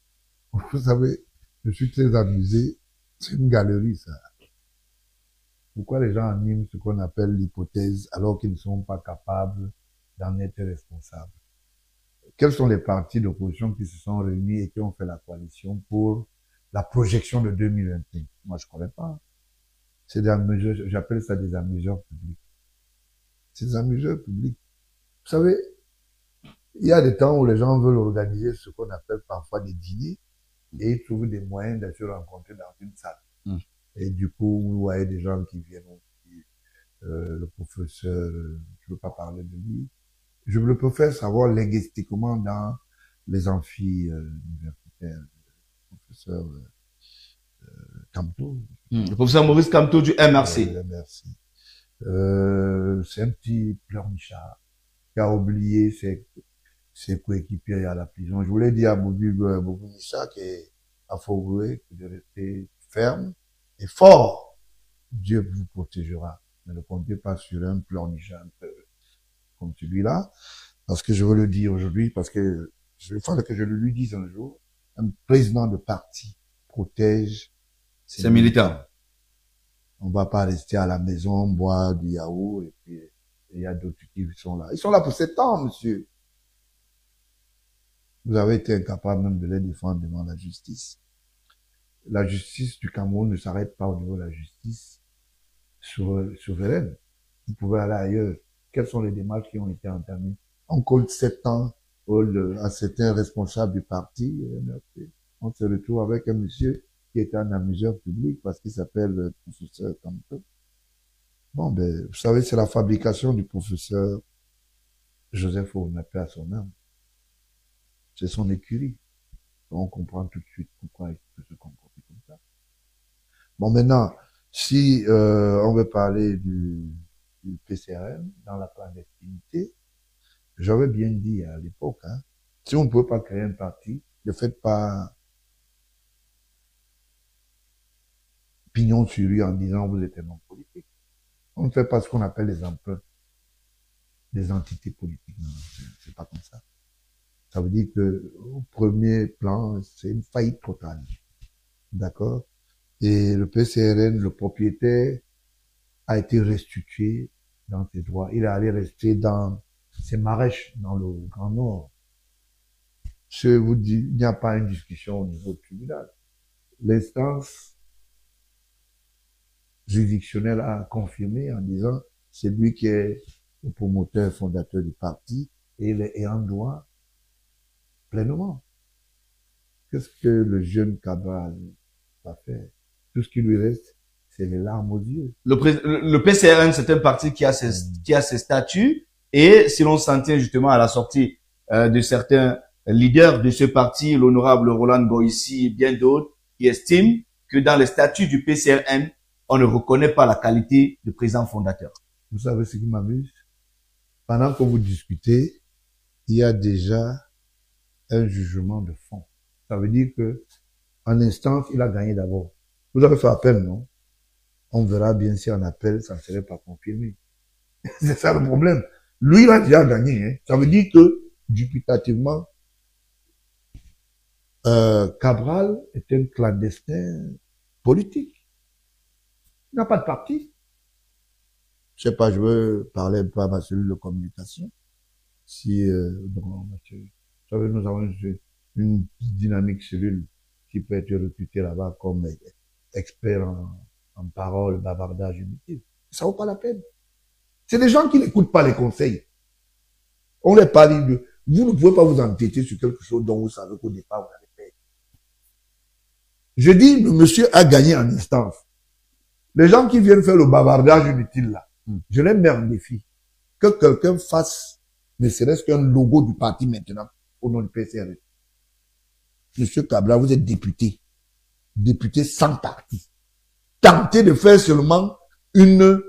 Vous savez, je suis très amusé. C'est une galerie, ça. Pourquoi les gens animent ce qu'on appelle l'hypothèse alors qu'ils ne sont pas capables d'en être responsables? Quels sont les partis d'opposition qui se sont réunis et qui ont fait la coalition pour la projection de 2021? Moi, je ne connais pas. C'est des amuseurs, j'appelle ça des amuseurs publics. C'est des amuseurs publics. Vous savez, il y a des temps où les gens veulent organiser ce qu'on appelle parfois des dîners et ils trouvent des moyens de se rencontrer dans une salle. Et du coup, vous voyez des gens qui viennent aussi, le professeur, je ne veux pas parler de lui. Je le peux faire savoir linguistiquement dans les amphis universitaires, le professeur Camteau. Le professeur Maurice Camteau du MRC. MRC. C'est un petit pleurnichard qui a oublié ses coéquipiers à la prison. Je voulais dire à Boubou Nissa qui est à Fauroué de rester ferme est fort, Dieu vous protégera. Mais ne comptez pas sur un pleurnichant comme celui-là, parce que je veux le dire aujourd'hui, parce que il fallait que je le lui dise un jour. Un président de parti protège ses militants. On va pas rester à la maison, boire du yaourt, et puis il y a d'autres qui sont là. Ils sont là pour 7 ans, monsieur. Vous avez été incapable même de les défendre devant la justice. La justice du Cameroun ne s'arrête pas au niveau de la justice souveraine. Vous pouvez aller ailleurs. Quelles sont les démarches qui ont été entamées? On compte 7 ans à certains responsables du parti. On se retrouve avec un monsieur qui est un amuseur public parce qu'il s'appelle le professeur Campbell. Bon, ben, vous savez, c'est la fabrication du professeur Joseph Ounapé à son âme. C'est son écurie. Donc, on comprend tout de suite pourquoi il peut se comporter comme ça. Bon, maintenant, si on veut parler du PCRM dans la clandestinité, j'avais bien dit à l'époque, hein, si on ne peut pas créer un parti, ne faites pas pignon sur rue en disant vous êtes un homme politique. On ne fait pas ce qu'on appelle les emprunts des entités politiques. Non, c'est pas comme ça. Ça veut dire que au premier plan, c'est une faillite totale. D'accord? Et le PCRN, le propriétaire, a été restitué dans ses droits. Il est allé rester dans ses marèches dans le Grand Nord. Je vous dis, il n'y a pas une discussion au niveau du tribunal. L'instance juridictionnelle a confirmé en disant c'est lui qui est le promoteur fondateur du parti et il est ayant droit pleinement. Qu'est-ce que le jeune Cabral va faire? Tout ce qui lui reste, c'est les larmes aux yeux. Le PCRN, c'est un parti qui a ses statuts et si l'on s'en tient justement à la sortie de certains leaders de ce parti, l'honorable Roland Goïssi et bien d'autres, qui estiment que dans les statuts du PCRN, on ne reconnaît pas la qualité de président fondateur. Vous savez ce qui m'amuse? Pendant que vous discutez, il y a déjà un jugement de fond. Ça veut dire que en instance, il a gagné d'abord. Vous avez fait appel, non? On verra bien si en appel, ça ne serait pas confirmé. C'est ça le problème. Lui, il a déjà gagné. Hein. Ça veut dire que, dubitativement, Cabral est un clandestin politique. Il n'a pas de parti. Je sais pas, je veux parler un peu à ma cellule de communication. Si, vous savez, nous avons une dynamique cellule qui peut être recrutée là-bas comme expert en parole, bavardage inutile. Ça vaut pas la peine. C'est des gens qui n'écoutent pas les conseils. On les parle de, vous ne pouvez pas vous entêter sur quelque chose dont vous savez qu'au départ vous allez perdre. Je dis, le monsieur a gagné en instance. Les gens qui viennent faire le bavardage inutile là, je les mets en défi. Que quelqu'un fasse, ne serait-ce qu'un logo du parti maintenant, au nom du PCRN. Monsieur Cabral, vous êtes député. Député sans parti. Tentez de faire seulement une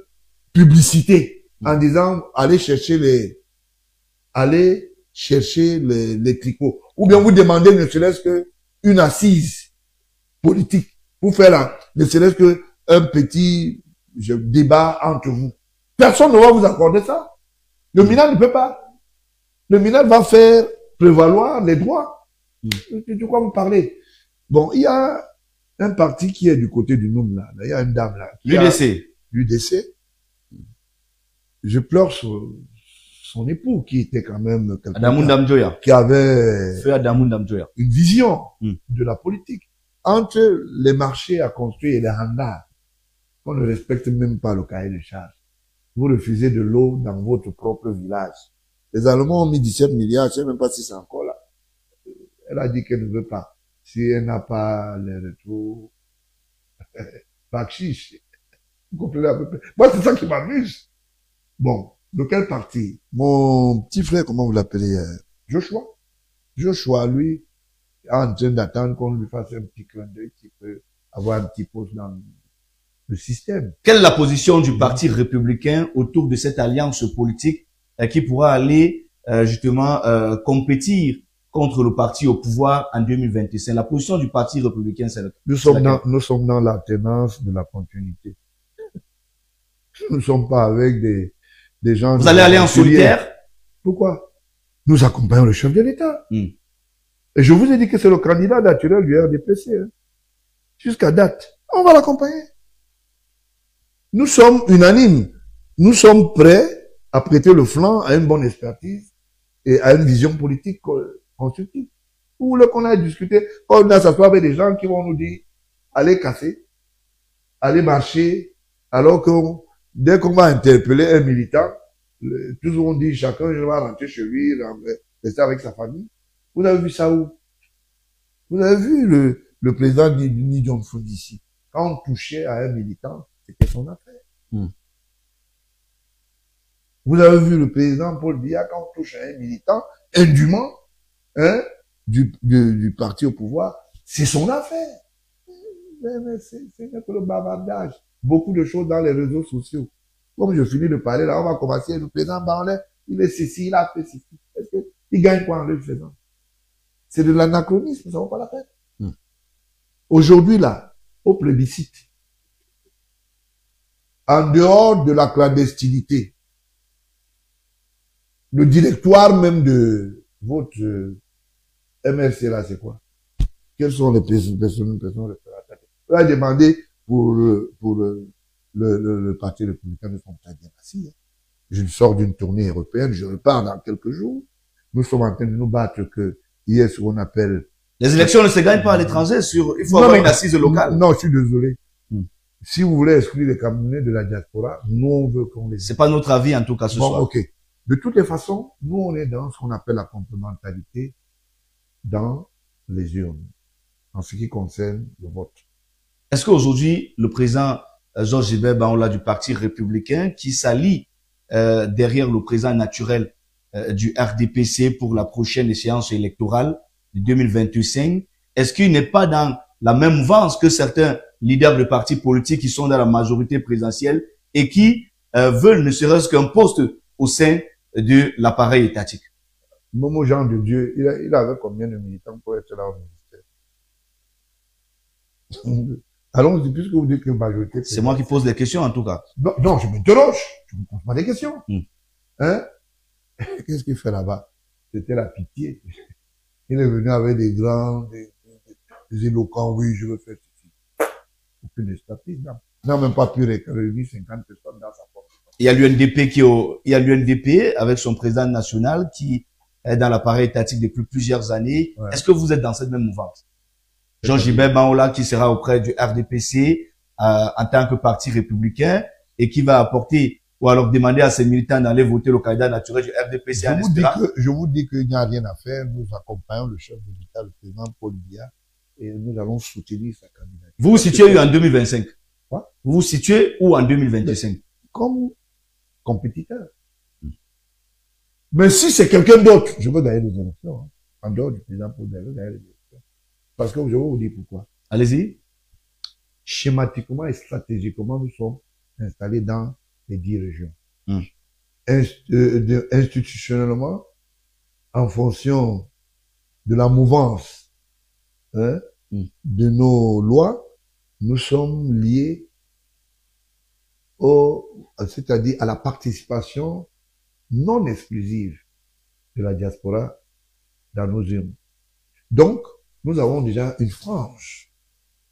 publicité en disant, allez chercher les tricots. Ou bien vous demandez ne serait-ce que une assise politique pour faire là, ne serait-ce que un petit débat entre vous. Personne ne va vous accorder ça. Le MINA ne peut pas. Le MINA va faire prévaloir les droits. De quoi vous parlez? Bon, il y a un parti qui est du côté du NUM là. Il y a une dame là. L'UDC. L'UDC. Je pleure sur son époux qui était quand même Adamou Ndamjoya. Qui avait Adamou Ndamjoya. Une vision de la politique. Entre les marchés à construire et les hangars, on ne respecte même pas le cahier de charge. Vous refusez de l'eau dans votre propre village. Les Allemands ont mis 17 milliards, je ne sais même pas si c'est encore là. Elle a dit qu'elle ne veut pas. Si elle n'a pas les retours, Bakchiche. Vous comprenez à peu près. Moi, c'est ça qui m'amuse. Bon, de quel parti? Mon petit frère, comment vous l'appelez? Joshua. Joshua, lui, est en train d'attendre qu'on lui fasse un petit clin d'œil qui peut avoir un petit poste dans le système. Quelle est la position du Parti républicain autour de cette alliance politique qui pourra aller justement compétir contre le parti au pouvoir en 2025. La position du parti républicain, c'est nous sommes dans la tenance de la continuité. Nous ne sommes pas avec des gens... Vous allez aller en solitaire? Pourquoi? Nous accompagnons le chef de l'État. Et je vous ai dit que c'est le candidat naturel du RDPC. Hein. Jusqu'à date. On va l'accompagner. Nous sommes unanimes. Nous sommes prêts à prêter le flanc à une bonne expertise et à une vision politique constructive. Vous voulez qu'on aille discuter, qu'on a s'asseoir avec des gens qui vont nous dire, allez casser, allez marcher, alors que dès qu'on va interpeller un militant, tous vont dire, chacun va rentrer chez lui, rester avec sa famille. Vous avez vu ça où? Vous avez vu le président Ni Jong-un d'ici. Quand on touchait à un militant, c'était son affaire. Vous avez vu le président Paul Biya, quand on touche à un militant, indûment, hein, du parti au pouvoir, c'est son affaire. Mais c'est que le bavardage. Beaucoup de choses dans les réseaux sociaux. Comme je finis de parler, là, on va commencer, le président Barlet, il est ceci, il a fait ceci. Est-ce qu'il gagne quoi en le faisant? C'est de l'anachronisme, ça vaut pas la peine. Aujourd'hui, là, au plébiscite, en dehors de la clandestinité, le directoire même de votre MRC là, c'est quoi? Quelles sont les personnes représentatives? On a demandé pour le Parti républicain, nous sommes très bien assis. Je sors d'une tournée européenne, je repars dans quelques jours. Nous sommes en train de nous battre que il y a ce qu'on appelle... Les élections ne se gagnent pas à l'étranger, il faut avoir une assise locale. Non, je suis désolé. Si vous voulez exclure les Camerounais de la diaspora, nous on veut qu'on les... C'est pas notre avis en tout cas ce soir. Ok. De toutes les façons, nous on est dans ce qu'on appelle la complémentarité dans les urnes, en ce qui concerne le vote. Est-ce qu'aujourd'hui, le président Georges Gilbert Baola du Parti républicain, qui s'allie derrière le président naturel du RDPC pour la prochaine échéance électorale de 2025, est-ce qu'il n'est pas dans la même mouvance que certains leaders de partis politiques qui sont dans la majorité présidentielle et qui veulent ne serait-ce qu'un poste au sein de l'appareil étatique? Momo Jean de Dieu, il avait combien de militants pour être là au ministère? Allons-y, puisque vous dites que majorité... C'est moi qui pose des questions en tout cas. Non, non, je m'interroge. Je ne me pose pas des questions. Hein? Qu'est-ce qu'il fait là-bas? C'était la pitié. Il est venu avec des grands, des éloquents, oui, je veux faire ceci. Aucune expertise, non. Il n'a même pas pu réunir 50 personnes dans sa porte. Il y a l'UNDP avec son président national qui est dans l'appareil étatique depuis plusieurs années. Ouais. Est-ce que vous êtes dans cette même mouvance? Georges Gilbert Baola qui sera auprès du RDPC en tant que parti républicain et qui va apporter ou alors demander à ses militants d'aller voter le candidat naturel du RDPC en espérant. Je vous dis qu'il n'y a rien à faire. Nous accompagnons le chef de l'État, le président Paul Biya, et nous allons soutenir sa candidature. Vous vous situez où en 2025? Quoi? Vous vous situez où en 2025? Comme compétiteur. Mais si c'est quelqu'un d'autre, je veux gagner les élections. Hein. En dehors du président Paul Biya, je veux gagner les élections. Parce que je vais vous dire pourquoi. Allez-y. Schématiquement et stratégiquement, nous sommes installés dans les 10 régions. Institutionnellement, en fonction de la mouvance hein, de nos lois, nous sommes liés c'est-à-dire à la participation non exclusive de la diaspora dans nos urnes. Donc, nous avons déjà une frange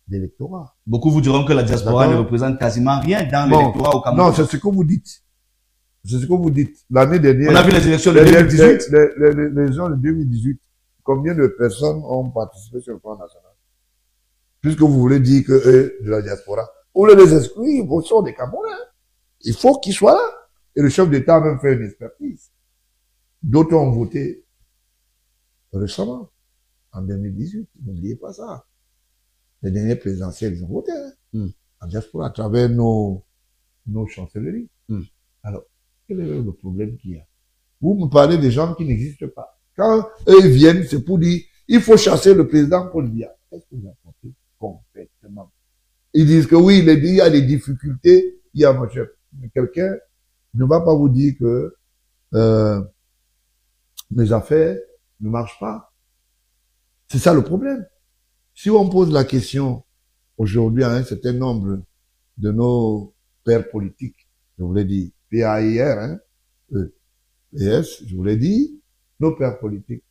d'électorat. Beaucoup vous diront que la diaspora ne représente quasiment rien dans l'électorat au Cameroun. Non, c'est ce que vous dites. C'est ce que vous dites. L'année dernière... On a vu les élections de 2018. Les élections de 2018. Combien de personnes ont participé sur le plan national? Puisque vous voulez dire que de la diaspora. Vous voulez les exclure, ils sont des Camerounais. Il faut qu'ils soient là. Et le chef d'État a même fait une expertise. D'autres ont voté récemment. En 2018, n'oubliez pas ça. Les derniers présidentiels, ils ont voté, hein, en diaspora, à travers nos chancelleries. Alors, quel est le problème qu'il y a? Vous me parlez des gens qui n'existent pas. Quand eux ils viennent, c'est pour dire, il faut chasser le président Paul Biya. Qu'est-ce que vous apportez complètement? Ils disent que oui, il y a des difficultés, il y a mon chef. Mais quelqu'un ne va pas vous dire que mes affaires ne marchent pas. C'est ça le problème. Si on pose la question aujourd'hui à un certain nombre de nos pères politiques, je vous l'ai dit, PAIR, hein, PS, je vous l'ai dit, nos pères politiques,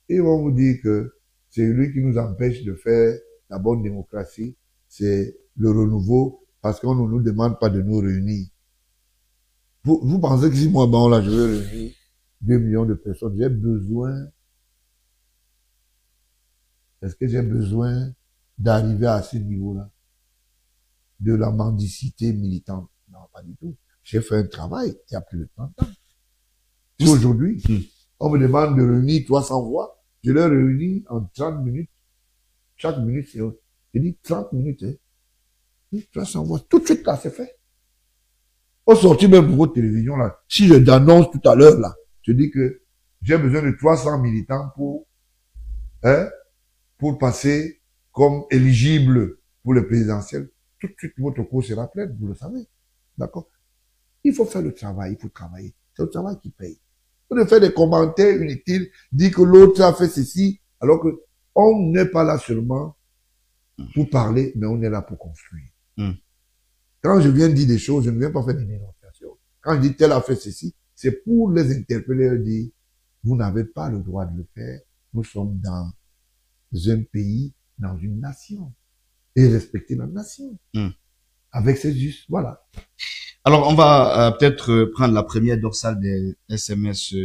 ils vont vous dire que c'est lui qui nous empêche de faire la bonne démocratie, c'est le renouveau, parce qu'on ne nous demande pas de nous réunir. Vous pensez que si moi, bon, là, je veux réunir 2 millions de personnes, j'ai besoin, est-ce que j'ai besoin d'arriver à ce niveau-là? De la mendicité militante? Non, pas du tout. J'ai fait un travail il y a plus de 30 ans. Si aujourd'hui, on me demande de réunir 300 voix, je les réunis en 30 minutes. Chaque minute, c'est, je dis 30 minutes, hein. 300 voix. Tout de suite, là, c'est fait. Au sortir même de votre télévision, là, si je t'annonce tout à l'heure, là, je dis que j'ai besoin de 300 militants pour passer comme éligible pour le présidentiel. Tout de suite, votre cours sera pleine, vous le savez. D'accord? Il faut faire le travail, il faut travailler. C'est le travail qui paye. Il faut faire des commentaires inutiles, dire que l'autre a fait ceci, alors que on n'est pas là seulement pour parler, mais on est là pour construire. Quand je viens dire des choses, je ne viens pas faire des dénonciations. Quand je dis tel a fait ceci, c'est pour les interpeller et dire, vous n'avez pas le droit de le faire. Nous sommes dans un pays, dans une nation. Et respecter la nation. Avec ces justes, voilà. Alors, on va peut-être prendre la première dorsale des SMS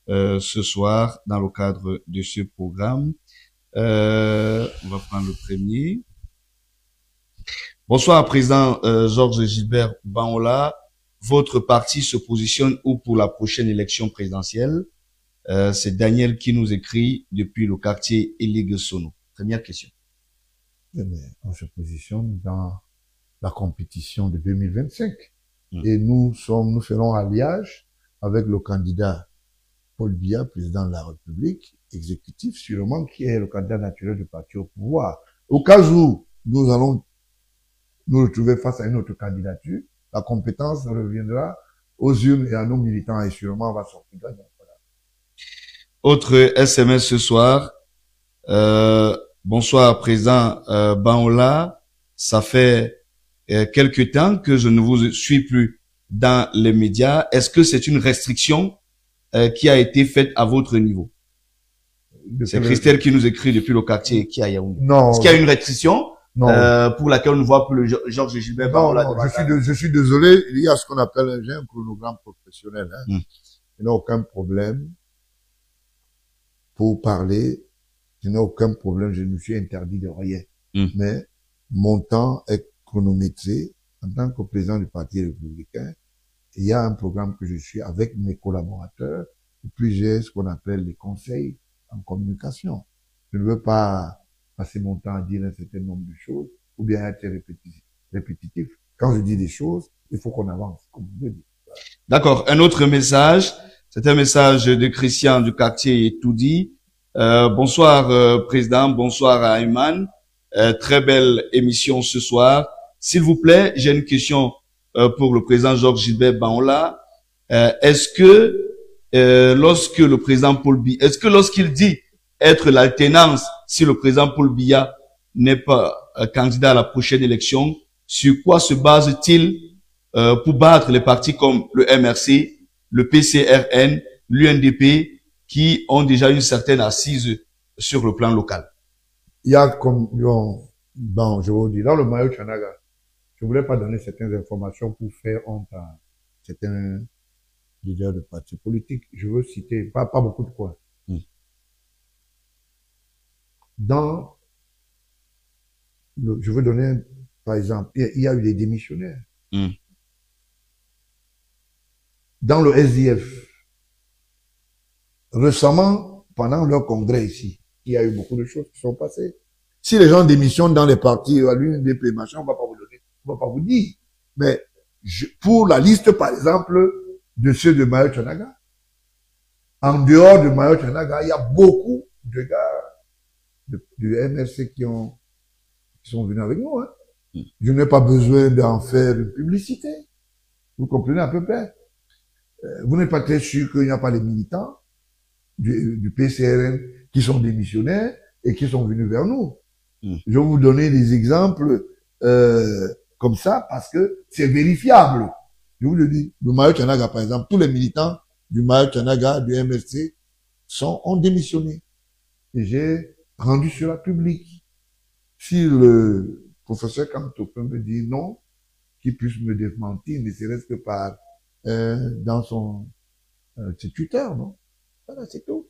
ce soir dans le cadre de ce programme. On va prendre le premier. Bonsoir, Président Georges Gilbert Banhola. Votre parti se positionne où pour la prochaine élection présidentielle? C'est Daniel qui nous écrit depuis le quartier Elie-Gessono. Première question. On se positionne dans la compétition de 2025. Et nous ferons alliage avec le candidat Paul Biya, président de la République, exécutif, sûrement, qui est le candidat naturel du parti au pouvoir. Au cas où nous allons nous retrouver face à une autre candidature, la compétence reviendra aux urnes et à nos militants et sûrement on va sortir gagnant. Voilà. Autre SMS ce soir. Bonsoir, président Banhola. Ça fait quelque temps que je ne vous suis plus dans les médias. Est-ce que c'est une restriction qui a été faite à votre niveau? C'est Christelle qui nous écrit depuis le quartier qui a Yaoundé. Non. Est-ce qu'il y a une restriction pour laquelle on ne voit plus le Georges Gilbert Banhola? Non, je suis désolé, il y a ce qu'on appelle j'ai un chronogramme professionnel. Il n'y a aucun problème pour parler. Je n'ai aucun problème, je ne me suis interdit de rien. Mais mon temps est chronométré en tant que président du Parti républicain. Il y a un programme que je suis avec mes collaborateurs, et puis j'ai ce qu'on appelle les conseils en communication. Je ne veux pas passer mon temps à dire un certain nombre de choses, ou bien être répétitif. Quand je dis des choses, il faut qu'on avance, comme vous le dites. D'accord. Un autre message, c'est un message de Christian du quartier Toudi. Bonsoir président, bonsoir à Ayman. Très belle émission ce soir. S'il vous plaît, j'ai une question pour le président Georges Gilbert Banhola. Est-ce que lorsque le président Paul Biya, est-ce que lorsqu'il dit être l'alternance, si le président Paul Biya n'est pas candidat à la prochaine élection, sur quoi se base-t-il pour battre les partis comme le MRC, le PCRN, l'UNDP, qui ont déjà une certaine assise sur le plan local? Il y a comme, bon, je vous dis, dans le Mayo Tchanaga, je voulais pas donner certaines informations pour faire honte à certains leaders de partis politiques. Je veux citer, pas beaucoup de quoi. Je veux donner, par exemple, il y a eu des démissionnaires. Dans le SDF, récemment, pendant leur congrès ici, il y a eu beaucoup de choses qui sont passées. Si les gens démissionnent dans les partis, à l'UNDP, machin, on va pas vous donner, on va pas vous dire. Mais, pour la liste, par exemple, de ceux de Mayo Tchanaga, en dehors de Mayo Tchanaga, il y a beaucoup de gars du MRC qui sont venus avec nous, Je n'ai pas besoin d'en faire une publicité. Vous comprenez à peu près? Vous n'êtes pas très sûr qu'il n'y a pas les militants du PCRN qui sont démissionnaires, et qui sont venus vers nous. Mm. Je vais vous donner des exemples comme ça parce que c'est vérifiable. Je vous le dis. Le Mayo Tchanaga, par exemple, tous les militants du Mayo Tchanaga, du MSC, ont démissionné. Et j'ai rendu sur la public. Si le professeur Kamtopin me dit non, qu'il puisse me démentir, ne serait-ce que par dans son Twitter, non? Voilà, c'est tout.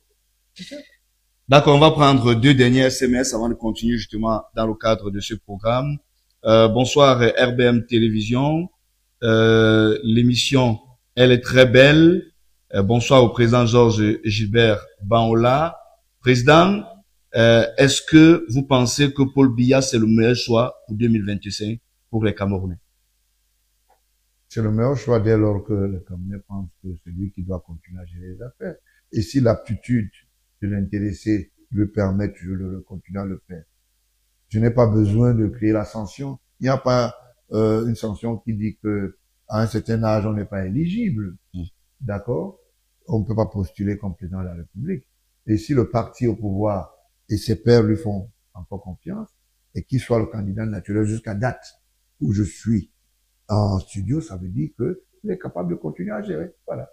C'est ça. D'accord, on va prendre 2 derniers SMS avant de continuer justement dans le cadre de ce programme. Bonsoir RBM Télévision. L'émission, elle est très belle. Bonsoir au président Georges Gilbert Banhola. Président, est-ce que vous pensez que Paul Biya, c'est le meilleur choix pour 2025 pour les Camerounais? C'est le meilleur choix dès lors que les Camerounais pensent que c'est lui qui doit continuer à gérer les affaires. Et si l'aptitude de l'intéressé lui permet de continuer à le faire. Je n'ai pas besoin de créer la sanction. Il n'y a pas une sanction qui dit que à un certain âge, on n'est pas éligible. D'accord? On ne peut pas postuler comme président de la République. Et si le parti au pouvoir et ses pairs lui font encore confiance, et qu'il soit le candidat naturel jusqu'à date où je suis en studio, ça veut dire qu'il est capable de continuer à gérer. Voilà.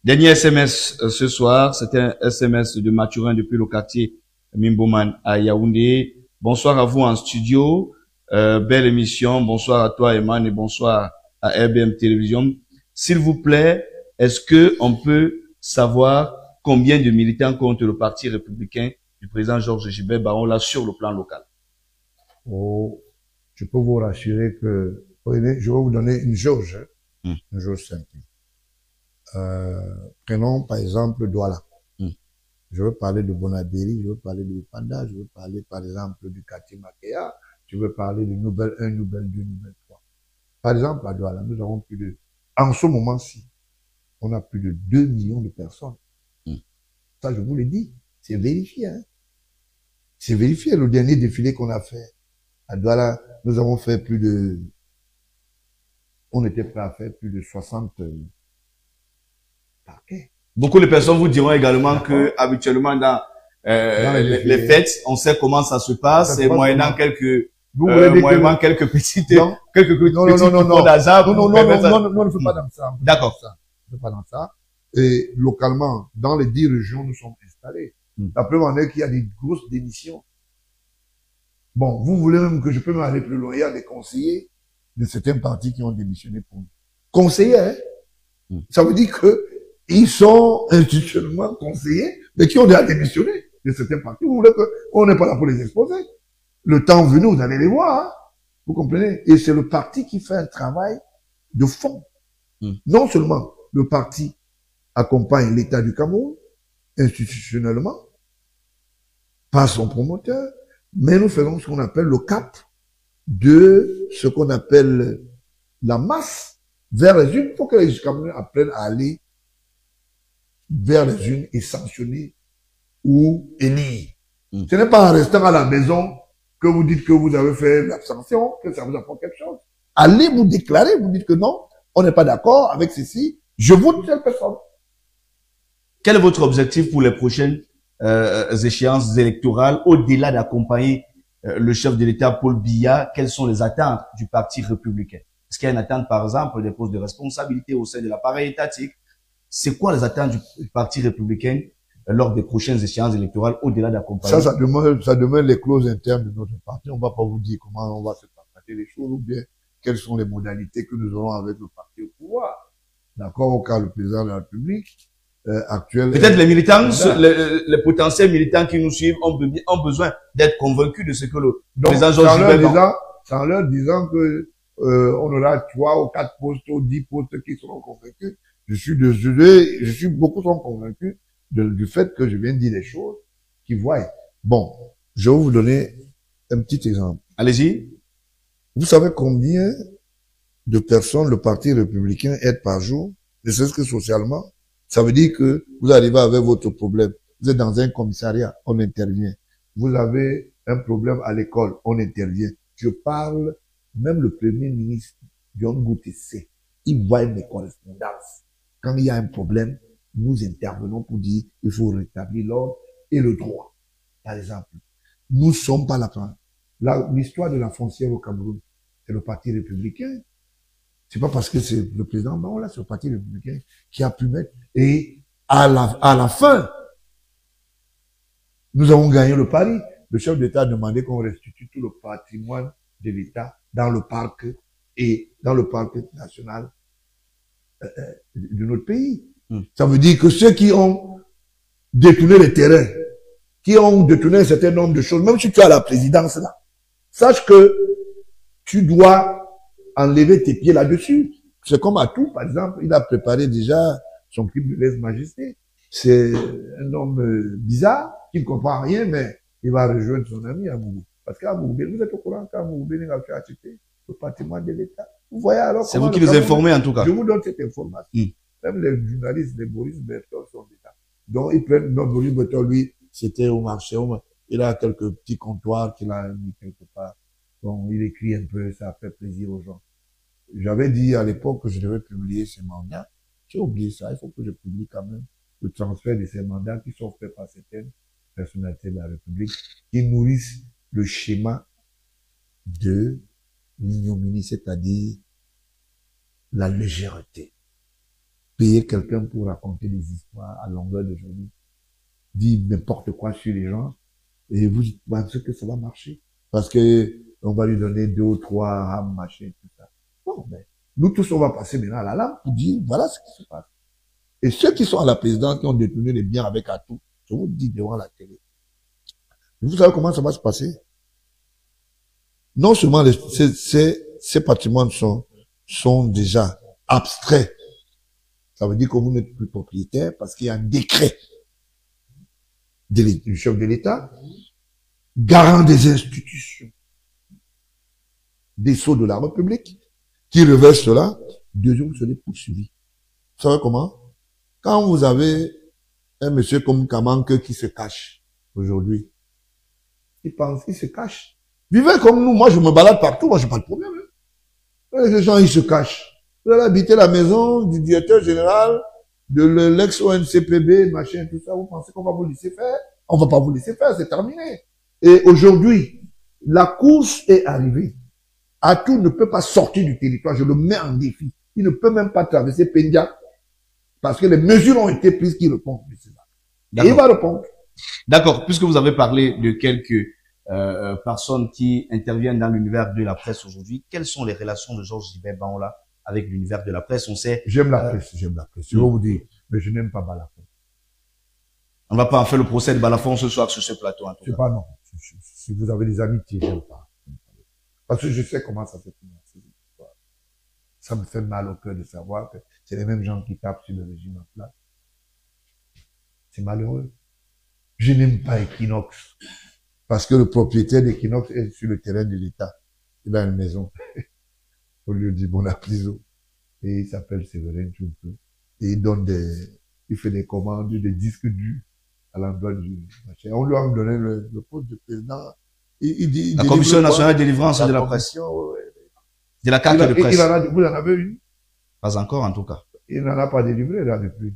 Dernier SMS ce soir, c'est un SMS de Mathurin depuis le quartier Mimboman à Yaoundé. Bonsoir à vous en studio, belle émission. Bonsoir à toi Eman et bonsoir à RBM Télévision. S'il vous plaît, est-ce que on peut savoir combien de militants compte le Parti républicain du président Georges Gilbert Banhola sur le plan local? Oh, je peux vous rassurer que, je vais vous donner une jauge, une jauge simple. Prenons par exemple Douala. Je veux parler de Bonabéry, je veux parler de Panda, je veux parler par exemple du quartier Makea, je veux parler de Nouvelle 1, Nouvelle 2, Nouvelle 3. Par exemple, à Douala, nous avons en ce moment-ci, on a plus de 2 millions de personnes. Ça, je vous l'ai dit, c'est vérifié, hein. C'est vérifié. Le dernier défilé qu'on a fait à Douala, nous avons fait on était prêt à faire plus de 60 parquets. Beaucoup de personnes vous diront également que habituellement dans les fêtes, on sait comment ça se passe et moyennant quelques quelques petites non d'hasard. Non, on ne fait pas dans ça. D'accord. On ne fait pas dans ça. Et localement, dans les 10 régions, nous sommes installés. La preuve en est qu'il y a des grosses démissions. Bon, vous voulez même que je peux aller plus loin. Il y a des conseillers de certains partis qui ont démissionné pour nous. Conseillers, hein? Ça veut dire que ils sont institutionnellement conseillers, mais qui ont déjà démissionné de certains partis. Vous voulez qu'on n'est pas là pour les exposer. Le temps venu, vous allez les voir, hein? Vous comprenez? Et c'est le parti qui fait un travail de fond. Non seulement le parti accompagne l'État du Cameroun, institutionnellement, par son promoteur, mais nous faisons ce qu'on appelle le cap de ce qu'on appelle la masse vers les unes pour que les Camerounais apprennent à aller vers les unes et sanctionner ou élire. Ce n'est pas en restant à la maison que vous dites que vous avez fait l'abstention, que ça vous apporte quelque chose. Allez vous déclarer, vous dites que non, on n'est pas d'accord avec ceci, je vote telle personne. Quel est votre objectif pour les prochaines échéances électorales, au-delà d'accompagner le chef de l'État, Paul Biya? Quelles sont les attentes du Parti républicain? Est-ce qu'il y a une attente, par exemple, des postes de responsabilité au sein de l'appareil étatique? C'est quoi les attentes du Parti républicain lors des prochaines échéances électorales, au-delà d'accompagner? Ça demeure les clauses internes de notre parti. On va pas vous dire comment on va se partager les choses ou bien quelles sont les modalités que nous aurons avec le parti au pouvoir. D'accord, au cas le président de la République actuel. Peut-être les militants, les potentiels militants qui nous suivent ont besoin d'être convaincus de ce que le président Georges Gilbert. En leur disant que on aura 3 ou 4 postes ou 10 postes qui seront convaincus. Je suis beaucoup trop convaincu du fait que je viens de dire des choses qui voient. Bon, je vais vous donner un petit exemple. Allez-y. Vous savez combien de personnes le Parti républicain aide par jour, ne serait-ce que socialement? Ça veut dire que vous arrivez avec votre problème. Vous êtes dans un commissariat, on intervient. Vous avez un problème à l'école, on intervient. Je parle, même le premier ministre, John Goutessé, il voit mes correspondances. Quand il y a un problème, nous intervenons pour dire il faut rétablir l'ordre et le droit. Par exemple, nous sommes pas l'histoire de la foncière au Cameroun, c'est le Parti républicain. C'est pas parce que c'est le président Baola, c'est le Parti républicain qui a pu mettre. Et à la fin, nous avons gagné le pari. Le chef d'État a demandé qu'on restitue tout le patrimoine de l'État dans le parc et dans le parc national de notre pays. Ça veut dire que ceux qui ont détourné les terrains, qui ont détourné un certain nombre de choses, même si tu as la présidence là, sache que tu dois enlever tes pieds là-dessus. C'est comme à tout, par exemple, il a préparé déjà son crime de lèse-majesté. C'est un homme bizarre, qui ne comprend rien, mais il va rejoindre son ami à Mougou. Parce qu'à Mougou, vous êtes au courant qu'à Mougou, il a acheté le patrimoine de l'État. Vous voyez alors. C'est vous qui nous informez en tout cas. Je vous donne cette information. Même les journalistes, les Boris Berthold sont d'État. Donc ils prennent, non, Boris Berthold, lui, c'était au marché, il a quelques petits comptoirs qu'il a mis quelque part. Donc il écrit un peu, ça fait plaisir aux gens. J'avais dit à l'époque que je devais publier ces mandats. J'ai oublié ça, il faut que je publie quand même le transfert de ces mandats qui sont faits par certaines personnalités de la République, qui nourrissent le schéma de l'ignominie, c'est-à-dire la légèreté. Payer quelqu'un pour raconter des histoires à longueur de journée, dire n'importe quoi sur les gens, et vous pensez que ça va marcher. Parce que on va lui donner 2 ou 3 rames, machin, tout ça. Bon, mais nous tous, on va passer maintenant à la lampe pour dire, voilà ce qui se passe. Et ceux qui sont à la présidence, qui ont détourné les biens avec atout, je vous dis devant la télé. Vous savez comment ça va se passer? Non seulement ces patrimoines sont déjà abstraits. Ça veut dire que vous n'êtes plus propriétaire parce qu'il y a un décret du chef de l'État, garant des institutions, des sceaux de la République, qui reversent cela. Deuxièmement, vous serez poursuivi. Vous savez comment? Quand vous avez un monsieur comme Kamanke qui se cache aujourd'hui, il se cache. Vivez comme nous, moi je me balade partout, moi j'ai pas de problème. Hein. Les gens, ils se cachent. Vous allez habiter la maison du directeur général, de l'ex-ONCPB, machin, tout ça, vous pensez qu'on va vous laisser faire? On va pas vous laisser faire, c'est terminé. Et aujourd'hui, la course est arrivée. Atout ne peut pas sortir du territoire, je le mets en défi. Il ne peut même pas traverser Pendia, parce que les mesures ont été prises qui répondent. Et il va répondre. D'accord, puisque vous avez parlé de quelques personnes qui interviennent dans l'univers de la presse aujourd'hui, quelles sont les relations de Georges Gilbert Baola avec l'univers de la presse? On sait. J'aime la presse, j'aime la presse. Je vais vous dire, mais je n'aime pas Balafon. On ne va pas en faire le procès de Balafon ce soir sur ce plateau, en tout cas. C'est pas non. Si vous avez des amitiés, j'aime pas. Parce que je sais comment ça se finit. Ça me fait mal au cœur de savoir que c'est les mêmes gens qui tapent sur le régime en place. C'est malheureux. Je n'aime pas Equinox. Parce que le propriétaire d'Equinox est sur le terrain de l'État. Il a une maison. Au lieu de Bonapliso. Et il s'appelle Séverin Tchoumpe. Et il fait des commandes, des disques durs à l'endroit du machin. On lui a donné le poste de président. Il dit, la Commission nationale de délivrance de la presse. De la carte de presse. Vous en avez une? Pas encore, en tout cas. Il n'en a pas délivré, là, depuis.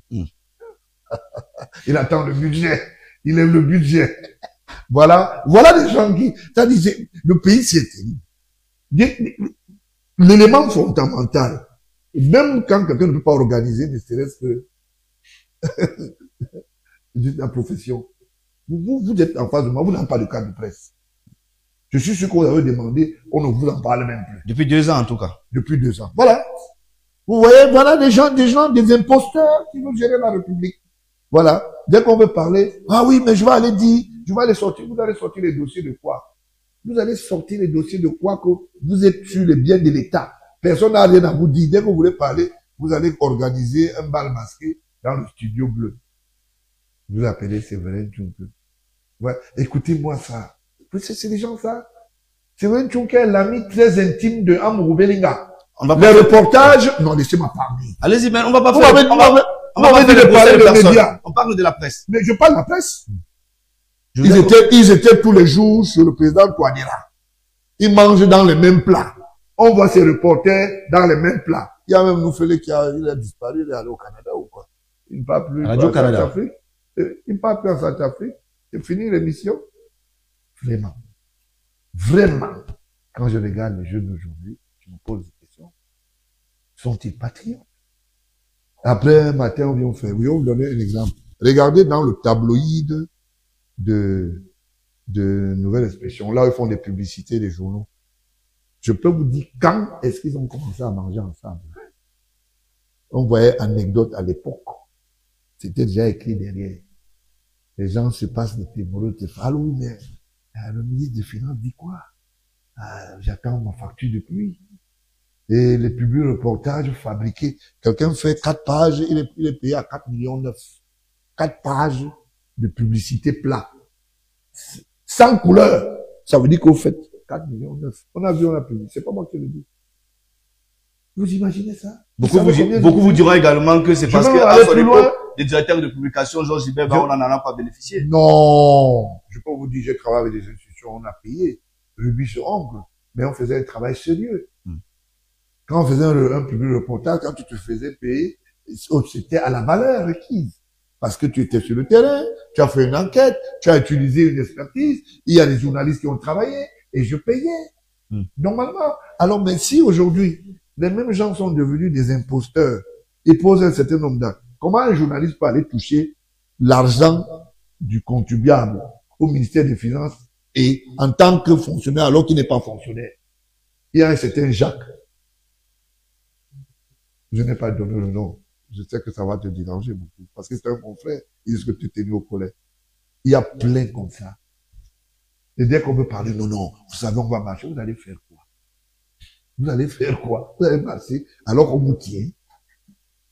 Il attend le budget. Il aime le budget. Voilà des gens qui, c'est-à-dire, le pays, c'est l'élément fondamental. Même quand quelqu'un ne peut pas organiser, ne serait-ce que la profession. Vous êtes en face de moi, vous n'avez pas de carte de presse. Je suis sûr que vous avez demandé, on ne vous en parle même plus. Depuis 2 ans, en tout cas. Depuis 2 ans. Voilà. Vous voyez, voilà des gens, des imposteurs qui veulent gérer la République. Voilà. Dès qu'on veut parler, ah oui, mais je vais aller sortir. Vous allez sortir les dossiers de quoi? Vous allez sortir les dossiers de quoi que vous êtes sur les biens de l'État. Personne n'a rien à vous dire. Dès que vous voulez parler, vous allez organiser un bal masqué dans le studio bleu. Vous appelez Séverin Tchoumpe. Ouais. Écoutez-moi ça. C'est des gens, ça. Séverin Tchoumpe est l'ami très intime de Amourou Belinga. Les reportages, non, laissez-moi parler. Allez-y, mais on va pas faire, on va pas parler de médias. On parle de la presse. Mais je parle de la presse. Ils étaient tous les jours sur le président Touadéra. Ils mangent dans les mêmes plats. On voit ces reporters dans les mêmes plats. Il y a même Noufele il a disparu, il est allé au Canada ou quoi. Il ne parle plus en Centrafrique. Il ne parle plus en Centrafrique. C'est fini l'émission. Vraiment. Vraiment. Quand je regarde les jeunes d'aujourd'hui, je me pose des questions. Sont-ils patriotes? Après, un matin, on vient vous donner un exemple. Regardez dans le tabloïd de Nouvelle Expression. Là, ils font des publicités, des journaux. Je peux vous dire quand est-ce qu'ils ont commencé à manger ensemble. On voyait anecdote à l'époque. C'était déjà écrit derrière. Les gens se passent des témoins, ah oui, mais le ministre des Finances dit quoi? J'attends ma facture de pluie. Et les publics reportages fabriqués. Quelqu'un fait 4 pages, il est payé à 4,9 millions. 4 pages de publicité plat. Sans couleur. Ça veut dire qu'au fait, 4,9 millions. On a vu, on a publié. C'est pas moi qui le dis. Vous imaginez ça? Beaucoup vous diront également que c'est parce que à son époque, les directeurs de publication, Georges Gilbert, on n'en a pas bénéficié. Non. Je peux vous dire, j'ai travaillé avec des institutions, on a payé. Rubis sur ongle. Mais on faisait un travail sérieux. Quand on faisait un public reportage, quand tu te faisais payer, c'était à la valeur requise. Parce que tu étais sur le terrain, tu as fait une enquête, tu as utilisé une expertise, il y a des journalistes qui ont travaillé, et je payais. Normalement. Alors, mais si aujourd'hui, les mêmes gens sont devenus des imposteurs, ils posent un certain nombre d'actes, comment un journaliste peut aller toucher l'argent du contribuable au ministère des Finances et en tant que fonctionnaire alors qu'il n'est pas fonctionnaire? Il y a un certain Jacques. Je n'ai pas donné le nom. Je sais que ça va te déranger beaucoup. Parce que c'est un bon frère. Il dit que tu t'es mis au collège. Il y a plein comme ça. Et dès qu'on veut parler, non, vous savez, on va marcher, vous allez faire quoi? Vous allez faire quoi? Vous allez marcher alors qu'on vous tient.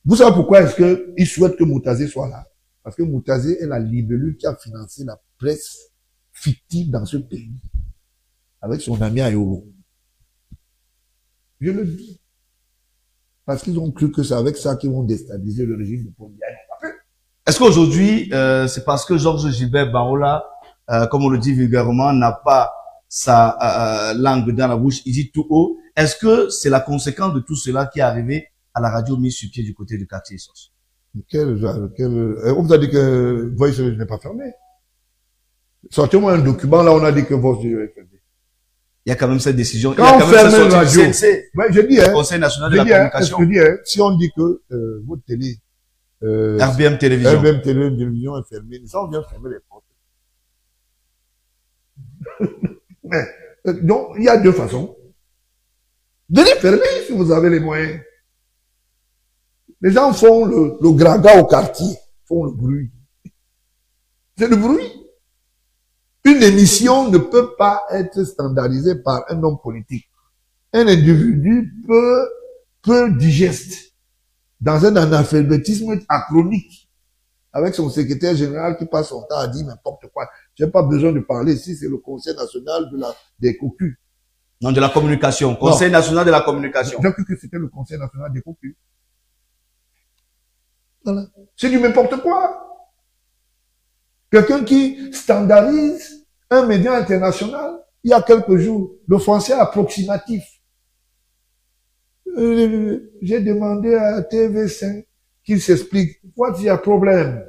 Vous savez pourquoi est-ce qu'ils souhaitent que Moutazé soit là? Parce que Moutazé est la libellule qui a financé la presse fictive dans ce pays. Avec son ami Ayolo. Je le dis. Parce qu'ils ont cru que c'est avec ça qu'ils vont déstabiliser le régime de Pondiaï. Est-ce qu'aujourd'hui, c'est parce que Georges Gilbert Baola, comme on le dit vulgairement, n'a pas sa langue dans la bouche, il dit tout haut. Est-ce que c'est la conséquence de tout cela qui est arrivé à la radio mise sur pied du côté du quartier Sos? On vous a dit que Voice n'est pas fermé. Sortez-moi un document, là on a dit que Voice est fermé. Il y a quand même cette décision. Quand on ferme une radio, ouais, je dis, Conseil national de la communication. Je dis, si on dit que votre télé, RBM Télévision est fermée, ça on vient fermer les portes. Mais, donc, il y a deux façons. Venez fermer si vous avez les moyens. Les gens font le graga au quartier, font le bruit. C'est le bruit. Une émission ne peut pas être standardisée par un homme politique. Un individu peut digeste dans un analphabétisme acronique avec son secrétaire général qui passe son temps à dire n'importe quoi. J'ai pas besoin de parler ici, c'est le Conseil national des cocus. Non, de la communication. Conseil national de la communication. J'ai cru que c'était le Conseil national des cocus. Voilà. C'est du n'importe quoi. Quelqu'un qui standardise un média international, il y a quelques jours, le français approximatif. J'ai demandé à TV5 qu'il s'explique. What is a problème?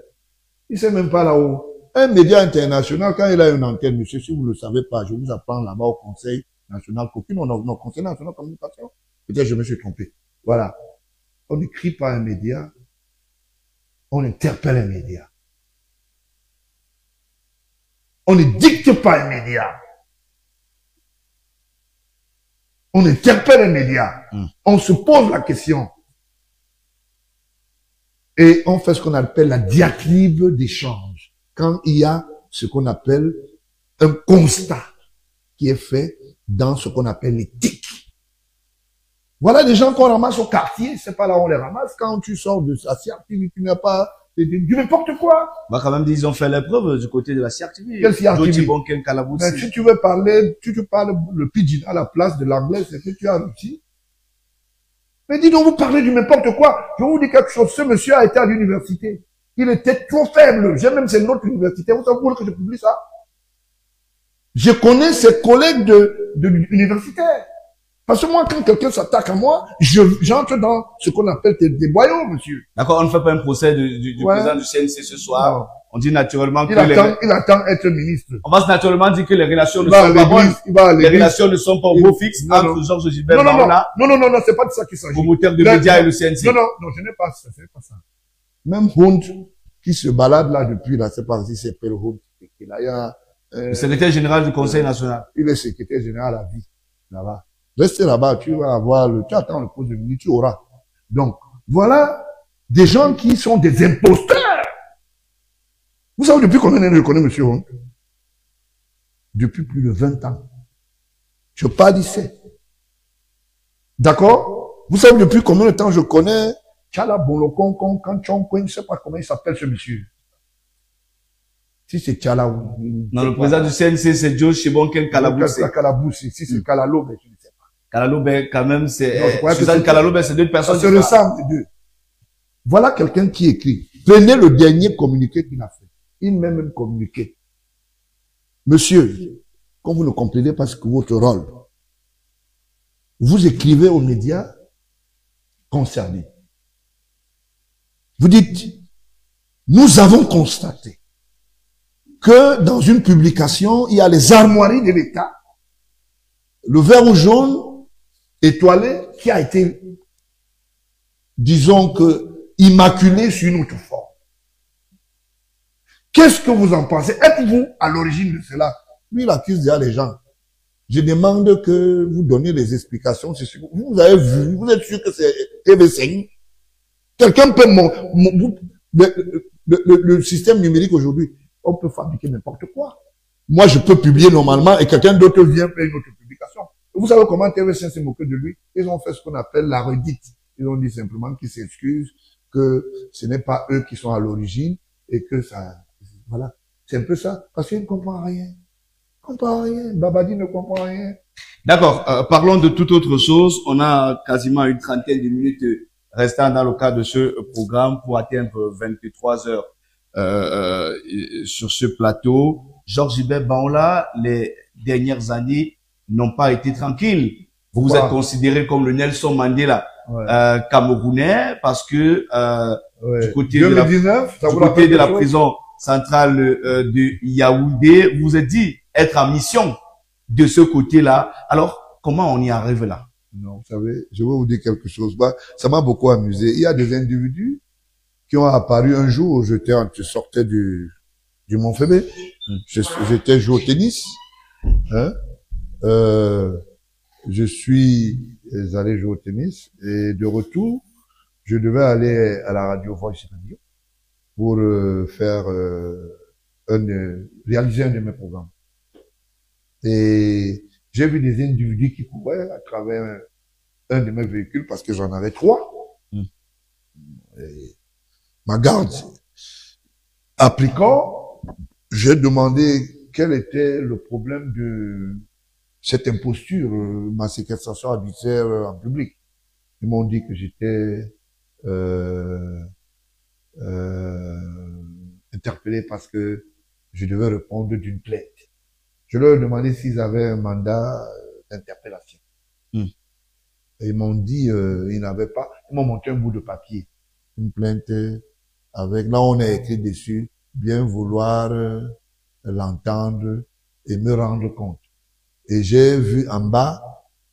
Il sait même pas là-haut. Un média international, quand il a une antenne, monsieur, si vous ne le savez pas, je vous apprends là-bas au Conseil national, non, Conseil national de communication. Peut-être je me suis trompé. Voilà. On n'écrit pas un média, on interpelle un média. On ne dicte pas un média. On interpelle un média. On se pose la question. Et on fait ce qu'on appelle la diatribe d'échange. Quand il y a ce qu'on appelle un constat qui est fait dans ce qu'on appelle l'éthique. Voilà des gens qu'on ramasse au quartier, c'est pas là où on les ramasse. Quand tu sors de sa CRTV, tu n'as pas du n'importe quoi. Bah quand même, ils ont fait l'épreuve du côté de la CRTV. Quelle CRTV? Mais si tu veux parler, tu parles le pidgin à la place de l'anglais, c'est que tu as réussi. Mais dis donc, vous parlez du n'importe quoi. Je vous dis quelque chose. Ce monsieur a été à l'université. Il était trop faible. J'ai même ses notes universitaires. Vous savez que je publie ça? Je connais ses collègues de universitaires. Parce que moi, quand quelqu'un s'attaque à moi, j'entre dans ce qu'on appelle des boyaux, monsieur. D'accord, on ne fait pas un procès du président du CNC ce soir. On dit naturellement que il attend être ministre. on va naturellement dire que les relations ne Il va sont à pas bonnes. l'église, il va à Les l'église. relations ne sont pas au beau fixe entre Georges Gilbert Non, Baola, c'est pas de ça qu'il s'agit. promoteur de médias et le CNC. Non, je n'ai pas ça, c'est pas ça. Même Hunt, qui se balade là depuis, là, c'est pas si c'est Père Hunt, il y a, Le secrétaire général du Conseil national. il est secrétaire général à vie, là-bas. Restez là-bas, tu vas avoir tu attends le poste de ministre, tu auras. Donc, voilà des gens qui sont des imposteurs. Vous savez depuis combien d'années je connais M. Hunt? Depuis plus de 20 ans. Je parle d'ici. D'accord? Vous savez depuis combien de temps je connais Tchala Bolokon, je ne sais pas comment il s'appelle ce monsieur. Si c'est Tchala ou... Non, le président du CNC, c'est Joe Chibonken Kalaboussé. Kalaboussé. Si c'est Kalalo, mais je ne sais pas. Kalalo, ben, quand même, c'est, Non, Suzanne Kalalo, ben, c'est deux personnes. Ça se ressemble, les deux. Voilà quelqu'un qui écrit. Prenez le dernier communiqué qu'il a fait. Il m'a même communiqué. Monsieur, comme vous ne comprenez pas ce que votre rôle, vous écrivez aux médias concernés. Vous dites, nous avons constaté que dans une publication, il y a les armoiries de l'État, le vert jaune étoilé qui a été, disons que, immaculé sur une autre forme. Qu'est-ce que vous en pensez? Êtes-vous à l'origine de cela? Lui, il accuse déjà les gens. Je demande que vous donniez les explications. Vous avez vu, vous êtes sûr que c'est TV5? Quelqu'un peut le système numérique aujourd'hui, on peut fabriquer n'importe quoi. Moi, je peux publier normalement et quelqu'un d'autre vient faire une autre publication. Vous savez comment TV5 s'est moqué de lui? Ils ont fait ce qu'on appelle la redite. Ils ont dit simplement qu'ils s'excusent, que ce n'est pas eux qui sont à l'origine et que ça, voilà. C'est un peu ça. Parce qu'il ne comprend rien. Il ne comprend rien. Babadi ne comprend rien. D'accord. Parlons de toute autre chose. On a quasiment une trentaine de minutes restant dans le cadre de ce programme pour atteindre 23 heures sur ce plateau. Georges Gilbert Baola, les dernières années n'ont pas été tranquilles. Vous êtes considéré comme le Nelson Mandela camerounais parce que du côté 2019, de la prison centrale de Yaoundé, vous êtes dit être en mission de ce côté-là. Alors, comment on y arrive là? Non, vous savez, je vais vous dire quelque chose. Bah, ça m'a beaucoup amusé. Il y a des individus qui ont apparu un jour où je sortais du Mont-Fébé. J'étais joué au tennis. Hein? Je suis allé jouer au tennis et de retour, je devais aller à la radio Voice Radio pour réaliser un de mes programmes. Et j'ai vu des individus qui couraient à travers un de mes véhicules parce que j'en avais 3. Et ma garde appliquant, j'ai demandé quel était le problème de cette imposture, ma séquestration arbitraire en public. Ils m'ont dit que j'étais interpellé parce que je devais répondre d'une plainte. Je leur ai demandé s'ils avaient un mandat d'interpellation. Et ils m'ont dit ils n'avaient pas. Ils m'ont montré un bout de papier, une plainte avec, là on a écrit dessus, bien vouloir l'entendre et me rendre compte. Et j'ai vu en bas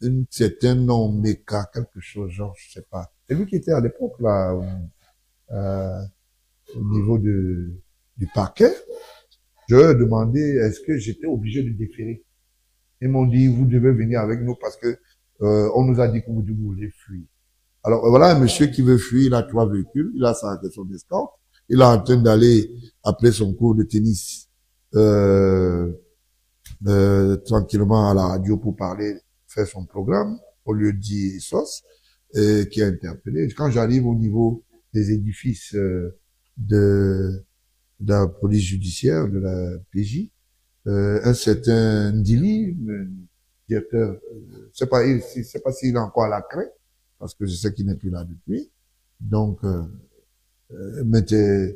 un certain nom, Meka, quelque chose, genre, je sais pas. C'est lui qui était à l'époque là, au niveau du parquet. Je leur ai demandé est-ce que j'étais obligé de déférer. Ils m'ont dit vous devez venir avec nous parce que on nous a dit que vous voulez fuir. Alors voilà un monsieur qui veut fuir, il a 3 véhicules, il a sa question d'escorte, il est en train d'aller après son cours de tennis tranquillement à la radio pour parler, faire son programme au lieu de dire sauce, qui est interpellé. Quand j'arrive au niveau des édifices de la police judiciaire, de la PJ, un certain Ndili, directeur, c'est pas s'il est encore à la craie, parce que je sais qu'il n'est plus là depuis. Donc, mettait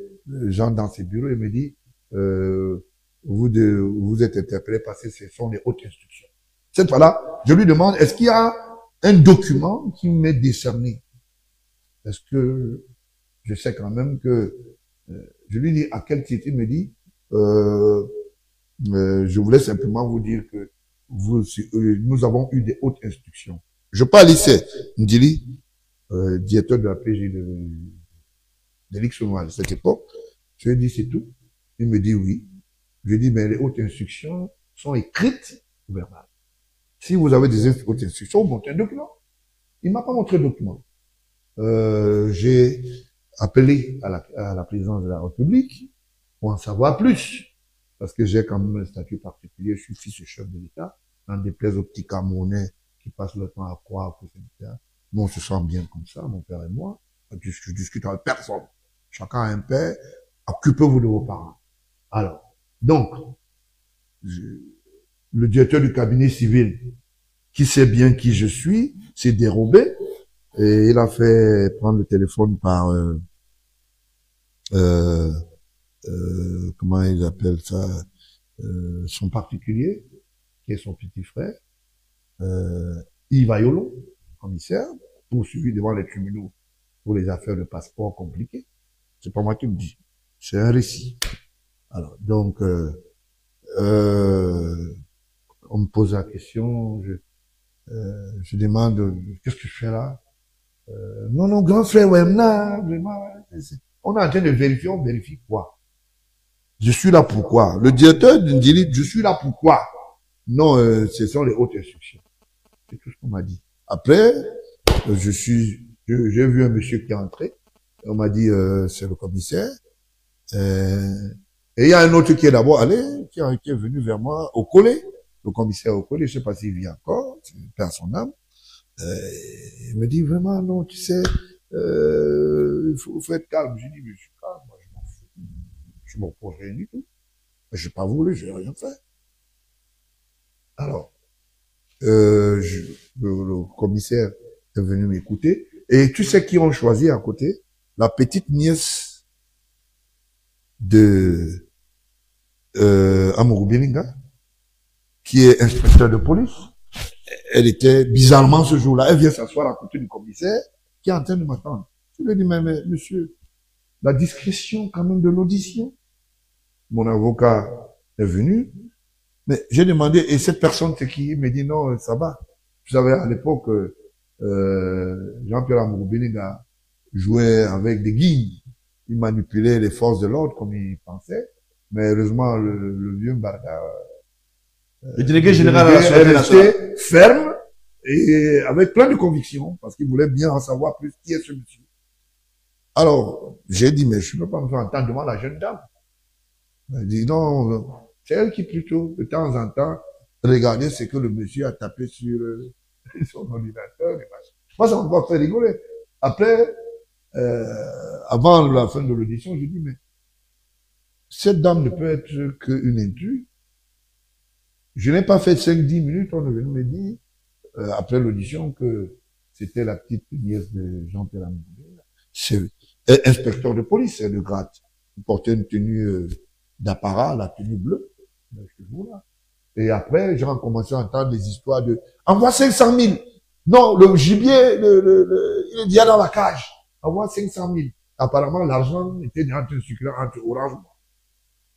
Jean dans ses bureaux et me dit, vous êtes interpellé parce que ce sont les hautes instructions. Cette fois-là, je lui demande, est-ce qu'il y a un document qui m'est décerné? Est-ce que je sais quand même que Je lui dis, à quel titre? Il me dit, je voulais simplement vous dire que nous avons eu des hautes instructions. Je parle ici, Ndili, directeur de la PJ de l'Ix-Noir à cette époque. Je lui ai dit, c'est tout. Il me dit oui. Je lui ai dit, mais les hautes instructions sont écrites au verbal. Si vous avez des hautes instructions, vous montrez un document. Il m'a pas montré le document. J'ai appelé à la présidence de la République pour en savoir plus. Parce que j'ai quand même un statut particulier. Je suis fils du chef de l'État. Dans des places aux petits Camerounais qui passent le temps à croire que c'est l'État. Nous, on se sent bien comme ça, mon père et moi. Je discute avec personne. Chacun a un père. Occupez-vous de vos parents. Alors, donc, le directeur du cabinet civil, qui sait bien qui je suis, s'est dérobé et il a fait prendre le téléphone par comment ils appellent ça, son particulier, qui est son petit frère, Yves Ayolo, commissaire, poursuivi devant les tribunaux pour les affaires de passeport compliquées. C'est pas moi qui le dis, c'est un récit. Alors, donc, on me pose la question, je demande, qu'est-ce que je fais là? Non, grand frère Wemna, vraiment, on est en train de vérifier, on vérifie quoi? Je suis là pourquoi? Le directeur dit, je suis là pourquoi? Non, ce sont les hautes instructions. C'est tout ce qu'on m'a dit. Après, j'ai vu un monsieur qui est entré, on m'a dit, c'est le commissaire, et il y a un autre qui est d'abord allé, qui est venu vers moi au collège, le commissaire au collège, je sais pas s'il vit encore, il perd son âme. Il me dit vraiment non, tu sais, il faut être calme. J'ai dit mais je suis calme, moi je m'en fous, je m'oppose rien du tout. J'ai pas voulu, j'ai rien fait. Alors, le commissaire est venu m'écouter et tu sais qui ont choisi à côté? La petite nièce de Amourou Beninga, qui est inspecteur de police. Elle était bizarrement ce jour-là, elle vient s'asseoir à côté du commissaire qui est en train de m'attendre. Je lui ai dit, mais monsieur, la discrétion quand même de l'audition. Mon avocat est venu, mais j'ai demandé, et cette personne c'est qui? Il me dit, non, ça va. Vous savez, à l'époque, Jean-Pierre Amourou Beninga jouait avec des guignes. Il manipulait les forces de l'ordre comme il pensait, mais heureusement, le vieux Mbarga, le délégué général à la Sûreté nationale, ferme et avec plein de convictions, parce qu'il voulait bien en savoir plus qui est ce monsieur. Alors, j'ai dit, mais je ne peux pas me faire entendre devant la jeune dame. Elle dit, non, c'est elle qui plutôt, de temps en temps, regardait ce que le monsieur a tapé sur son ordinateur. Moi, ça m'a fait rigoler. Après, avant la fin de l'audition, j'ai dit, mais cette dame ne peut être qu'une intruse. Je n'ai pas fait 5-10 minutes, on est venu me dire, après l'audition, que c'était la petite nièce de Jean-Pierre Amourou. C'est inspecteur de police, c'est de grade. Il portait une tenue d'apparat, la tenue bleue. Et après, j'ai commencé à entendre des histoires de envoie 500 000. Non, le gibier, il est déjà dans la cage. Envoie 500 000. Apparemment, l'argent était dans un circulaire entre Orange.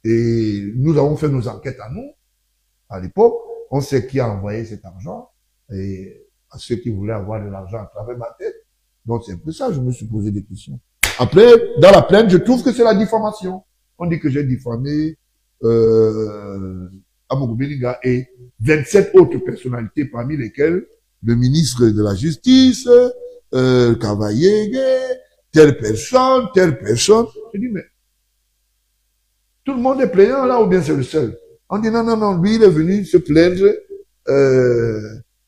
Et nous avons fait nos enquêtes à nous. À l'époque, on sait qui a envoyé cet argent et à ceux qui voulaient avoir de l'argent à travers ma tête. Donc c'est un peu ça, je me suis posé des questions. Après, dans la plainte, je trouve que c'est la diffamation. On dit que j'ai diffamé Amourou Beninga et 27 autres personnalités, parmi lesquelles le ministre de la Justice, Kavayege, telle personne. Je dis, mais tout le monde est plaignant là ou bien c'est le seul? On dit non, lui il est venu se plaindre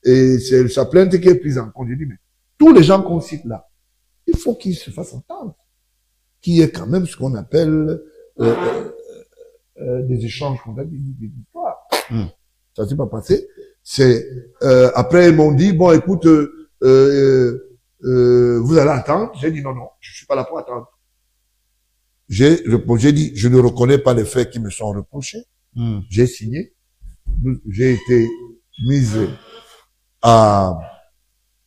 et c'est sa plainte qui est prise en compte. Je dis, mais tous les gens qu'on cite là, il faut qu'ils se fassent entendre, qu'il y ait quand même ce qu'on appelle des échanges contradictoires, des histoires. Ça s'est pas passé. Après ils m'ont dit, bon écoute, vous allez attendre. J'ai dit non, je suis pas là pour attendre. J'ai dit, je ne reconnais pas les faits qui me sont reprochés. J'ai signé. J'ai été mise à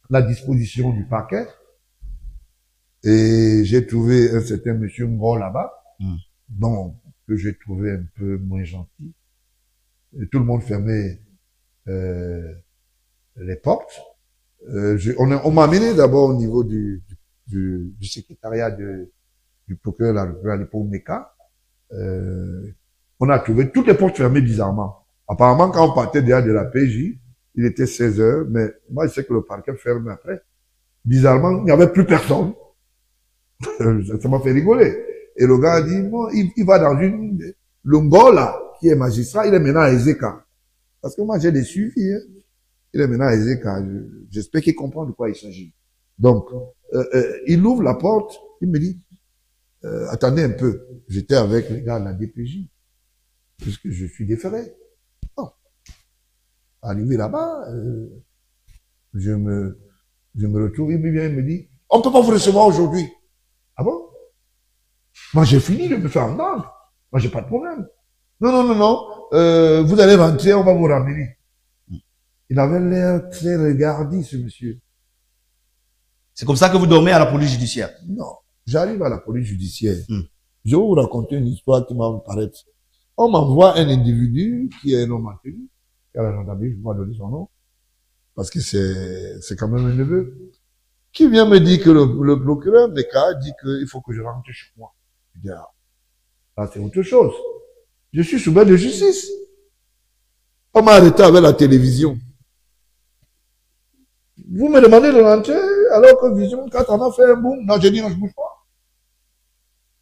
la disposition du parquet. Et j'ai trouvé un certain monsieur Ngo là-bas. bon, que j'ai trouvé un peu moins gentil. Et tout le monde fermait les portes. On m'a amené d'abord au niveau du secrétariat du procureur de la République à l'époque, Meka. On a trouvé toutes les portes fermées bizarrement. Apparemment, quand on partait déjà de la PJ, il était 16 heures, mais moi, je sais que le parquet ferme après. Bizarrement, il n'y avait plus personne. Ça m'a fait rigoler. Et le gars a dit, bon, il va dans le Ngola, qui est magistrat, il est maintenant à Ezeka. Parce que moi, j'ai des suivis, hein. Il est maintenant à Ezeka. J'espère qu'il comprend de quoi il s'agit. Donc, il ouvre la porte, il me dit, attendez un peu. J'étais avec les gars de la DPJ, puisque je suis déféré. Bon. Arrivé là-bas, je me retrouve, il me vient, il me dit, on peut pas vous recevoir aujourd'hui. Ah bon? Moi, j'ai fini de me faire entendre. Moi, j'ai pas de problème. Non. Vous allez rentrer, on va vous ramener. Il avait l'air très regardé, ce monsieur. C'est comme ça que vous dormez à la police judiciaire? Non. J'arrive à la police judiciaire. Je vais vous raconter une histoire qui m'a paru. On m'envoie un individu qui est un homme en tenue, qui a la gendarmerie, je ne vais pas donner son nom, parce que c'est quand même un neveu, qui vient me dire que le procureur des cas dit qu'il faut que je rentre chez moi. Je dis, ah, là, c'est autre chose. Je suis sous bain de justice. On m'a arrêté avec la télévision. Vous me demandez de rentrer, alors que Vision 4 en a fait un boom. Non, j'ai dit, non, je bouge pas.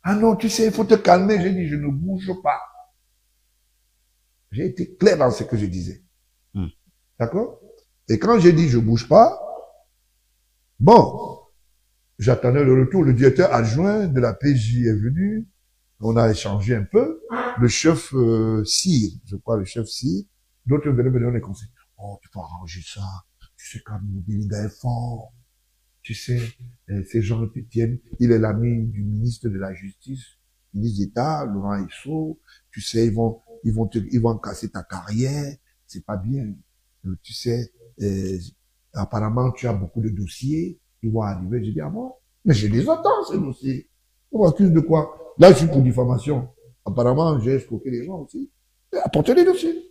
Ah non, tu sais, il faut te calmer. J'ai dit, je ne bouge pas. J'ai été clair dans ce que je disais. D'accord? Et quand j'ai dit, je bouge pas, bon, j'attendais le retour. Le directeur adjoint de la PJ est venu. On a échangé un peu. Le chef Cyr, je crois, le chef Cyr, d'autres venaient me donner des conseils. Oh, tu peux arranger ça. Tu sais, quand Mobiliga est fort. Tu sais, ces gens te tiennent. Il est l'ami du ministre de la Justice, ministre d'État, Laurent Issou. Tu sais, ils vont casser ta carrière. C'est pas bien. Tu sais, apparemment, tu as beaucoup de dossiers. Ils vont arriver. J'ai dit, ah bon? Mais je les attends, ces dossiers. On m'accuse de quoi? Là, je suis pour diffamation. Apparemment, j'ai escroqué les gens aussi. Apportez les dossiers.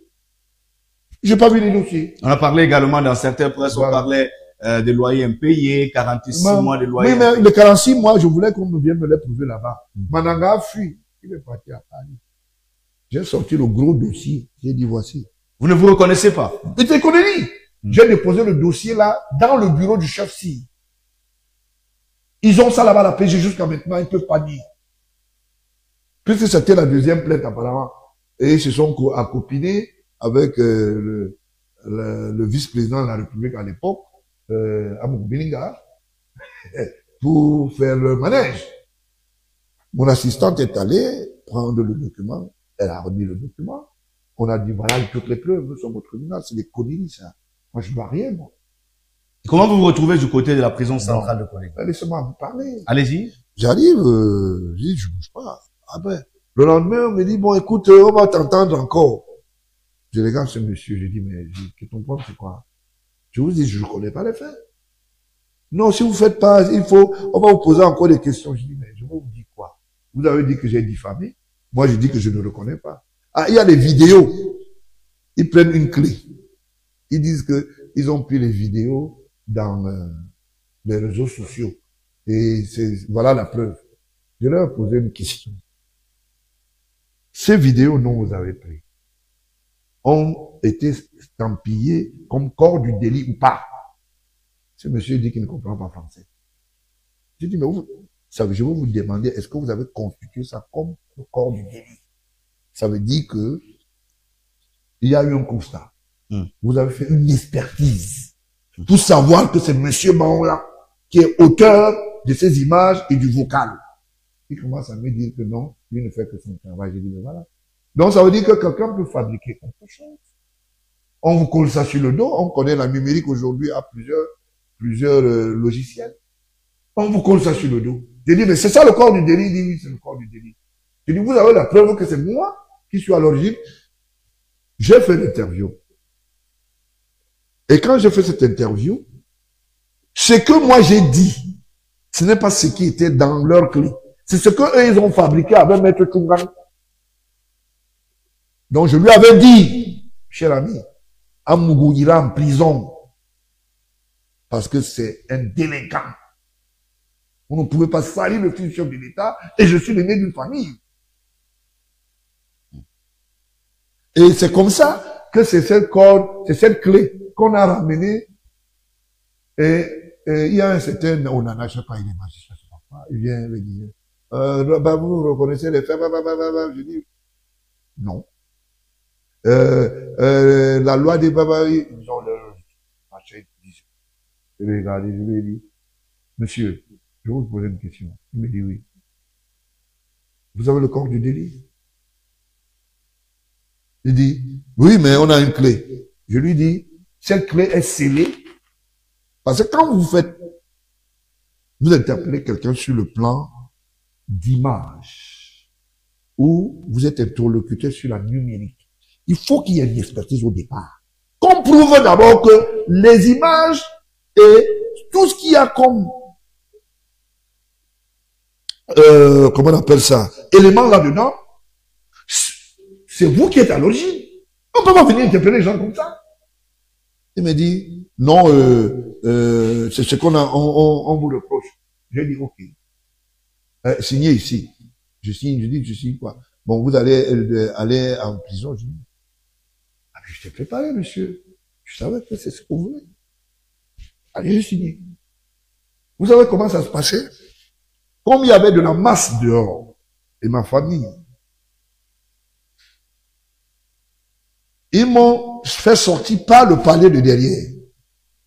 J'ai pas vu les dossiers. On a parlé également dans certaines presses, voilà. On parlait des loyers impayés, 46 mois de loyers. Oui, mais les 46 mois, je voulais qu'on vienne me les prouver là-bas. Mananga a fui. Il est parti à Paris. J'ai sorti le gros dossier. J'ai dit, voici. Vous ne vous reconnaissez pas? Il te connaît. J'ai déposé le dossier là, dans le bureau du chef Si. Ils ont ça là-bas à la PG jusqu'à maintenant, ils ne peuvent pas dire. Puisque c'était la deuxième plainte apparemment. Et ils se sont accopinés avec le vice-président de la République à l'époque, Amouk Bilinga, pour faire le manège. Mon assistante est allée prendre le document, elle a remis le document, on a dit voilà toutes les preuves, nous sommes au tribunal, c'est des conneries ça. Moi je ne vois rien moi. Comment vous vous retrouvez du côté de la prison centrale de Coligny? Laissez-moi vous parler. Allez-y. J'arrive, je dis je bouge pas. Après, le lendemain on me dit bon écoute, on va t'entendre encore. Je regarde ce monsieur, je dis mais ton problème c'est quoi? Je vous dis je ne connais pas les faits. Non, si vous faites pas, on va vous poser encore des questions. Je dis mais je vous dis quoi? Vous avez dit que j'ai diffamé. Moi je dis que je ne le connais pas. Ah, il y a des vidéos. Ils prennent une clé. Ils disent que ils ont pris les vidéos dans les réseaux sociaux. Et voilà la preuve. Je leur ai posé une question. Ces vidéos dont vous avez pris ont été estampillées comme corps du délit ou pas. Ce monsieur dit qu'il ne comprend pas français. Je dis, mais je vais vous demander, est-ce que vous avez constitué ça comme le corps du délit? Ça veut dire que il y a eu un constat. Vous avez fait une expertise pour savoir que c'est monsieur Baola qui est auteur de ces images et du vocal. Il commence à me dire que non, lui ne fait que son travail. J'ai dit, mais voilà. Donc ça veut dire que quelqu'un peut fabriquer quelque chose. On vous colle ça sur le dos. On connaît la numérique aujourd'hui à plusieurs logiciels. On vous colle ça sur le dos. J'ai dit, mais c'est ça le corps du délit? Il dit, oui, c'est le corps du délit. J'ai dit, vous avez la preuve que c'est moi qui suis à l'origine. J'ai fait l'interview. Et quand j'ai fait cette interview, ce que moi j'ai dit, ce n'est pas ce qui était dans leur clé. C'est ce que eux, ils ont fabriqué avec Maître Tchoumbran. Donc, je lui avais dit, cher ami, Amougou ira en prison parce que c'est un délinquant. On ne pouvait pas salir le fils de l'État et je suis l'aîné d'une famille. Et c'est comme ça que c'est cette corde, c'est cette clé qu'on a ramenée. Et il y a un certain Onana, je ne sais pas, il est magistrat, je sais pas, il vient me dire, vous reconnaissez les faits, je dis, non. La loi des Babari, ils ont leur machin, je vais regarder, je lui ai dit, monsieur, je vais vous poser une question. Il me dit oui. Vous avez le corps du délit? Il dit, oui, mais on a une clé. Je lui dis, cette clé est scellée. Parce que quand vous interpellez quelqu'un sur le plan d'image, ou vous êtes interlocuteur sur la numérique, il faut qu'il y ait une expertise au départ. Qu'on prouve d'abord que les images et tout ce qu'il y a comme, comment on appelle ça, éléments là-dedans, c'est vous qui êtes à l'origine. On peut pas venir interpeller les gens comme ça. Il me dit, non, c'est ce qu'on a, on vous reproche. J'ai dit, ok. Signez ici. Je signe, je dis, je signe quoi? Bon, vous allez aller en prison. Je dis, ah, mais je t'ai préparé, monsieur. Je savais que c'est ce que vous voulez. Allez, j'ai signé. Vous savez comment ça se passait? Comme il y avait de la masse dehors, et ma famille, ils m'ont fait sortir par le palais de derrière.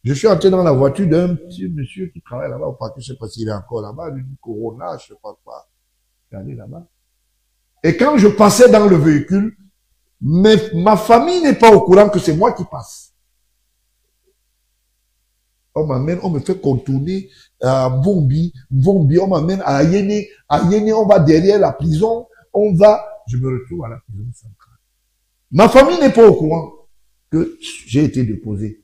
Je suis entré dans la voiture d'un petit monsieur qui travaille là-bas au parc, je sais pas s'il est encore là-bas, du Corona, je sais pas quoi. Je suis allé là-bas. Et quand je passais dans le véhicule, ma famille n'est pas au courant que c'est moi qui passe. On m'amène, on me fait contourner à Vombi, on m'amène à Yéné, on va derrière la prison, je me retrouve à la prison centrale. Ma famille n'est pas au courant que j'ai été déposé.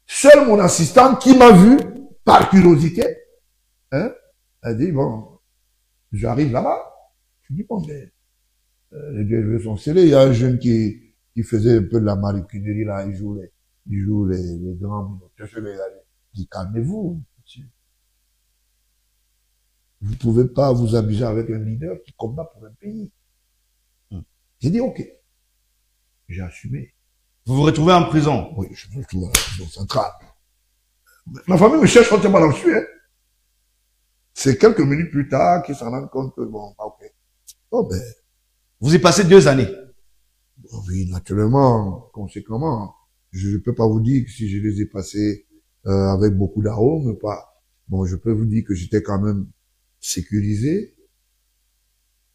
Seul mon assistante qui m'a vu, par curiosité, elle dit, bon, j'arrive là-bas. Je dis, bon, mais, les deux sont scellés. Il y a un jeune qui faisait un peu de la maroquinerie, là, il joue les grands minutes. Je vais aller. Je dis, calmez-vous, monsieur. Vous ne pouvez pas vous amuser avec un leader qui combat pour un pays. J'ai dit, ok. J'ai assumé. Vous vous retrouvez en prison? Oui, je me retrouve à la prison centrale. Ma famille me cherche quand je m'en suis, hein. C'est quelques minutes plus tard qu'ils s'en rendent compte que, bon, ok. Oh, ben. Vous y passez 2 années? Oui, naturellement, conséquemment. Je ne peux pas vous dire que si je les ai passés avec beaucoup d'arômes, pas. Bon, je peux vous dire que j'étais quand même sécurisé.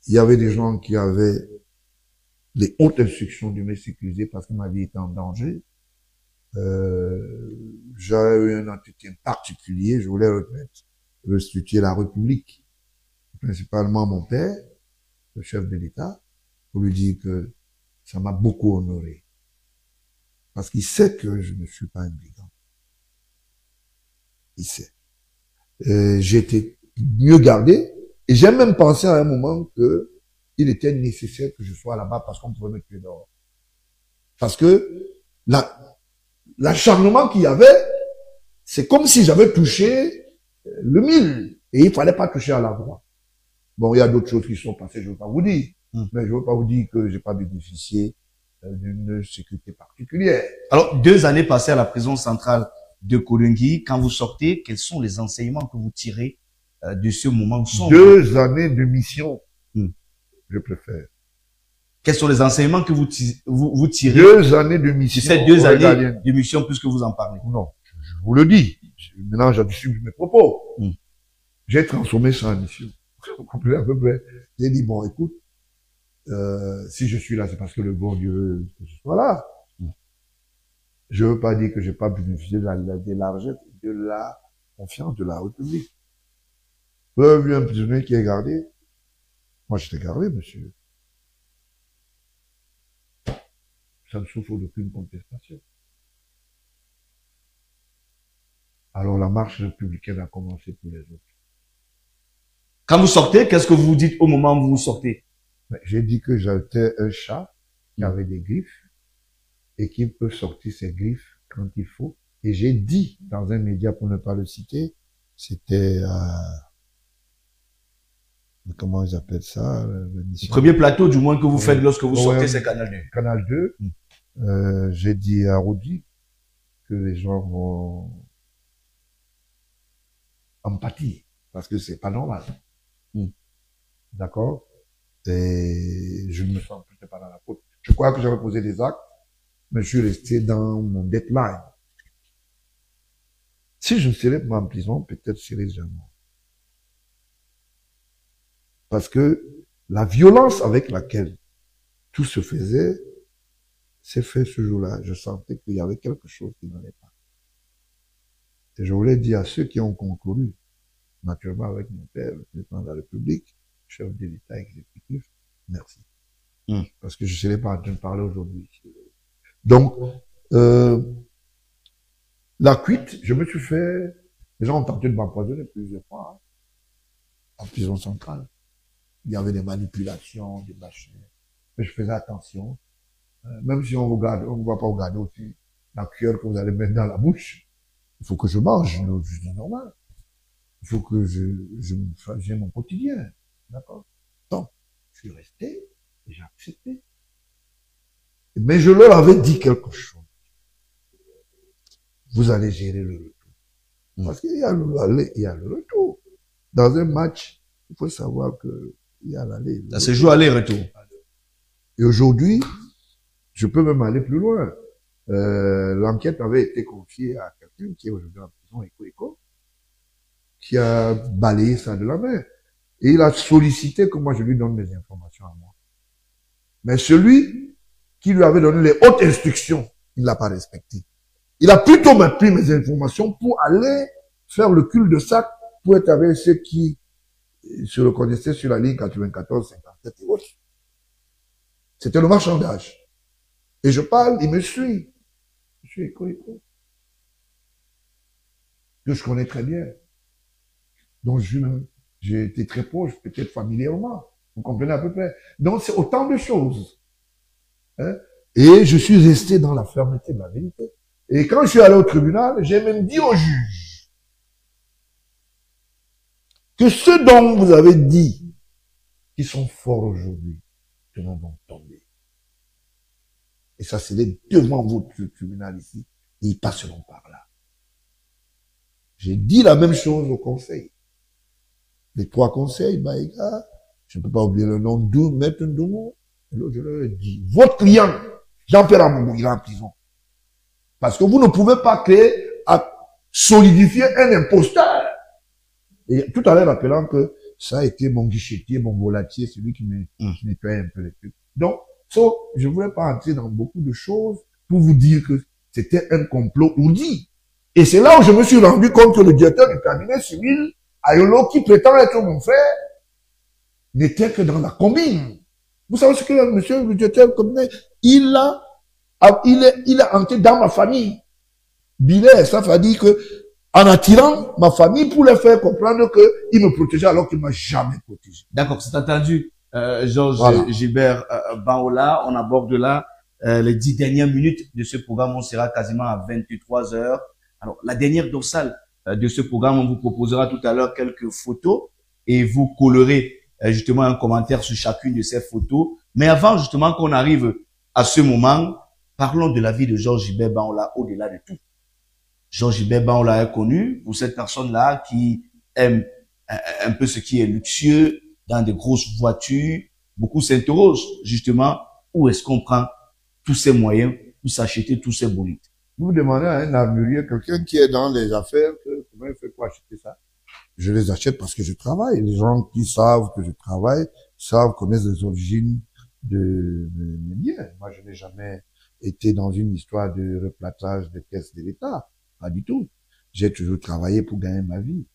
Il y avait des gens qui avaient les hautes instructions de me sécuriser parce que ma vie était en danger. J'avais eu un entretien particulier, je voulais restituer la République, principalement mon père, le chef de l'État, pour lui dire que ça m'a beaucoup honoré. Parce qu'il sait que je ne suis pas un brigand. Il sait. J'ai été mieux gardé, et j'ai même pensé à un moment que il était nécessaire que je sois là-bas parce qu'on pouvait me tuer dehors. Parce que l'acharnement qu'il y avait, c'est comme si j'avais touché le mille. Et il fallait pas toucher à la voie. Bon, il y a d'autres choses qui sont passées, je ne veux pas vous dire. Mais je ne veux pas vous dire que j'ai pas bénéficié d'une sécurité particulière. Alors, 2 années passées à la prison centrale de Kolwezi, quand vous sortez, quels sont les enseignements que vous tirez de ce moment sombre? 2 années de mission, je préfère. Quels sont les enseignements que vous tirez 2 années de mission. Ces 2 années de mission, puisque vous en parlez? Non, je vous le dis. Maintenant, j'assume mes propos. J'ai transformé ça en mission. Vous comprenez à peu près. J'ai dit, bon, écoute, si je suis là, c'est parce que le bon Dieu veut que je sois là. Je veux pas dire que j'ai pas bénéficié de la largesse, de la confiance de la République. Vous avez vu un prisonnier qui est gardé? Moi, j'étais gardé, monsieur. Ça ne souffre d'aucune contestation. Alors la marche républicaine a commencé pour les autres. Quand vous sortez, qu'est-ce que vous dites au moment où vous sortez? J'ai dit que j'étais un chat qui avait des griffes et qui peut sortir ses griffes quand il faut. Et j'ai dit dans un média, pour ne pas le citer, c'était comment ils appellent ça, Le premier plateau, du moins, que vous faites lorsque vous sortez, c'est Canal 2. Canal 2. J'ai dit à Rodi que les gens vont empathie, parce que c'est pas normal. D'accord? Et je ne me sens plus pas dans la faute. Je crois que j'avais posé des actes, mais je suis resté dans mon deadline. Si je ne serais pas en prison, peut-être serais-je jamais. Parce que la violence avec laquelle tout se faisait, s'est fait ce jour-là. Je sentais qu'il y avait quelque chose qui n'allait pas. Et je voulais dire à ceux qui ont concouru, naturellement avec mon père, le président de la République, chef de l'État exécutif, merci. Parce que je ne serais pas en train de parler aujourd'hui. Donc, la cuite, je me suis fait... Les gens ont tenté de m'empoisonner plusieurs fois en prison centrale. Il y avait des manipulations, des machins. Mais je faisais attention. Même si on regarde, on ne va pas regarder aussi la cuillère que vous allez mettre dans la bouche. Il faut que je mange, c'est normal. Il faut que j'ai mon quotidien. D'accord? Donc, je suis resté et j'ai accepté. Mais je leur avais dit quelque chose. Vous allez gérer le retour. Parce qu'il y a l'aller, il y a le retour. Dans un match, il faut savoir que il y a l'aller. Ça se joue aller-retour. Et aujourd'hui, je peux même aller plus loin. L'enquête avait été confiée à quelqu'un qui est aujourd'hui en prison, Eco, qui a balayé ça de la main. Et il a sollicité que moi je lui donne mes informations à moi. Mais celui qui lui avait donné les hautes instructions, il l'a pas respecté. Il a plutôt pris mes informations pour aller faire le cul de sac pour être avec ceux qui se reconnaissaient sur la ligne 94, 57 et autres. C'était le marchandage. Et je parle, il me suit. Je suis Eco. Que je connais très bien. Donc j'ai été très proche, peut-être familièrement. Vous comprenez à peu près. Donc c'est autant de choses. Hein? Et je suis resté dans la fermeté de la vérité. Et quand je suis allé au tribunal, j'ai même dit au juge que ceux dont vous avez dit qu'ils sont forts aujourd'hui, que nous vont tomber. Et ça, c'est devant votre tribunal ici. Et ils passeront par là. J'ai dit la même chose au conseil. Les 3 conseils, Baïga, je ne peux pas oublier le nom de Maître Ndoumou. Et l'autre, je leur ai dit, votre client, Jean-Pierre Amoubou, il est en prison. Parce que vous ne pouvez pas créer, à solidifier un imposteur. Et tout à l'heure, rappelant que ça a été mon guichetier, mon volatier, celui qui nettoyait un peu les trucs. Donc, je ne voulais pas entrer dans beaucoup de choses pour vous dire que c'était un complot ourdi. Et c'est là où je me suis rendu compte que le directeur du cabinet civil, Ayolo, qui prétend être mon frère, n'était que dans la combine. Vous savez ce que monsieur le directeur du cabinet, il est entré dans ma famille. Bilet, ça veut dire que, en attirant ma famille pour leur faire comprendre qu'il me protégeait alors qu'il m'a jamais protégé. D'accord, c'est entendu. Georges Gilbert Baola, on aborde là les 10 dernières minutes de ce programme. On sera quasiment à 23 heures. Alors, la dernière dorsale de ce programme, on vous proposera tout à l'heure quelques photos et vous collerez justement un commentaire sur chacune de ces photos. Mais avant justement qu'on arrive à ce moment, parlons de la vie de Georges Gilbert Baola au-delà de tout. Georges Gilbert Baola est connu pour cette personne-là qui aime un peu ce qui est luxueux, dans de grosses voitures. Beaucoup s'interrogent justement où est-ce qu'on prend tous ces moyens pour s'acheter tous ces bolides. Vous demandez à un armurier, quelqu'un qui est dans les affaires, comment il fait pour acheter ça? Je les achète parce que je travaille. Les gens qui savent que je travaille, connaissent les origines de mes biens. Moi, je n'ai jamais été dans une histoire de replâtrage de caisses de l'État. Pas du tout. J'ai toujours travaillé pour gagner ma vie.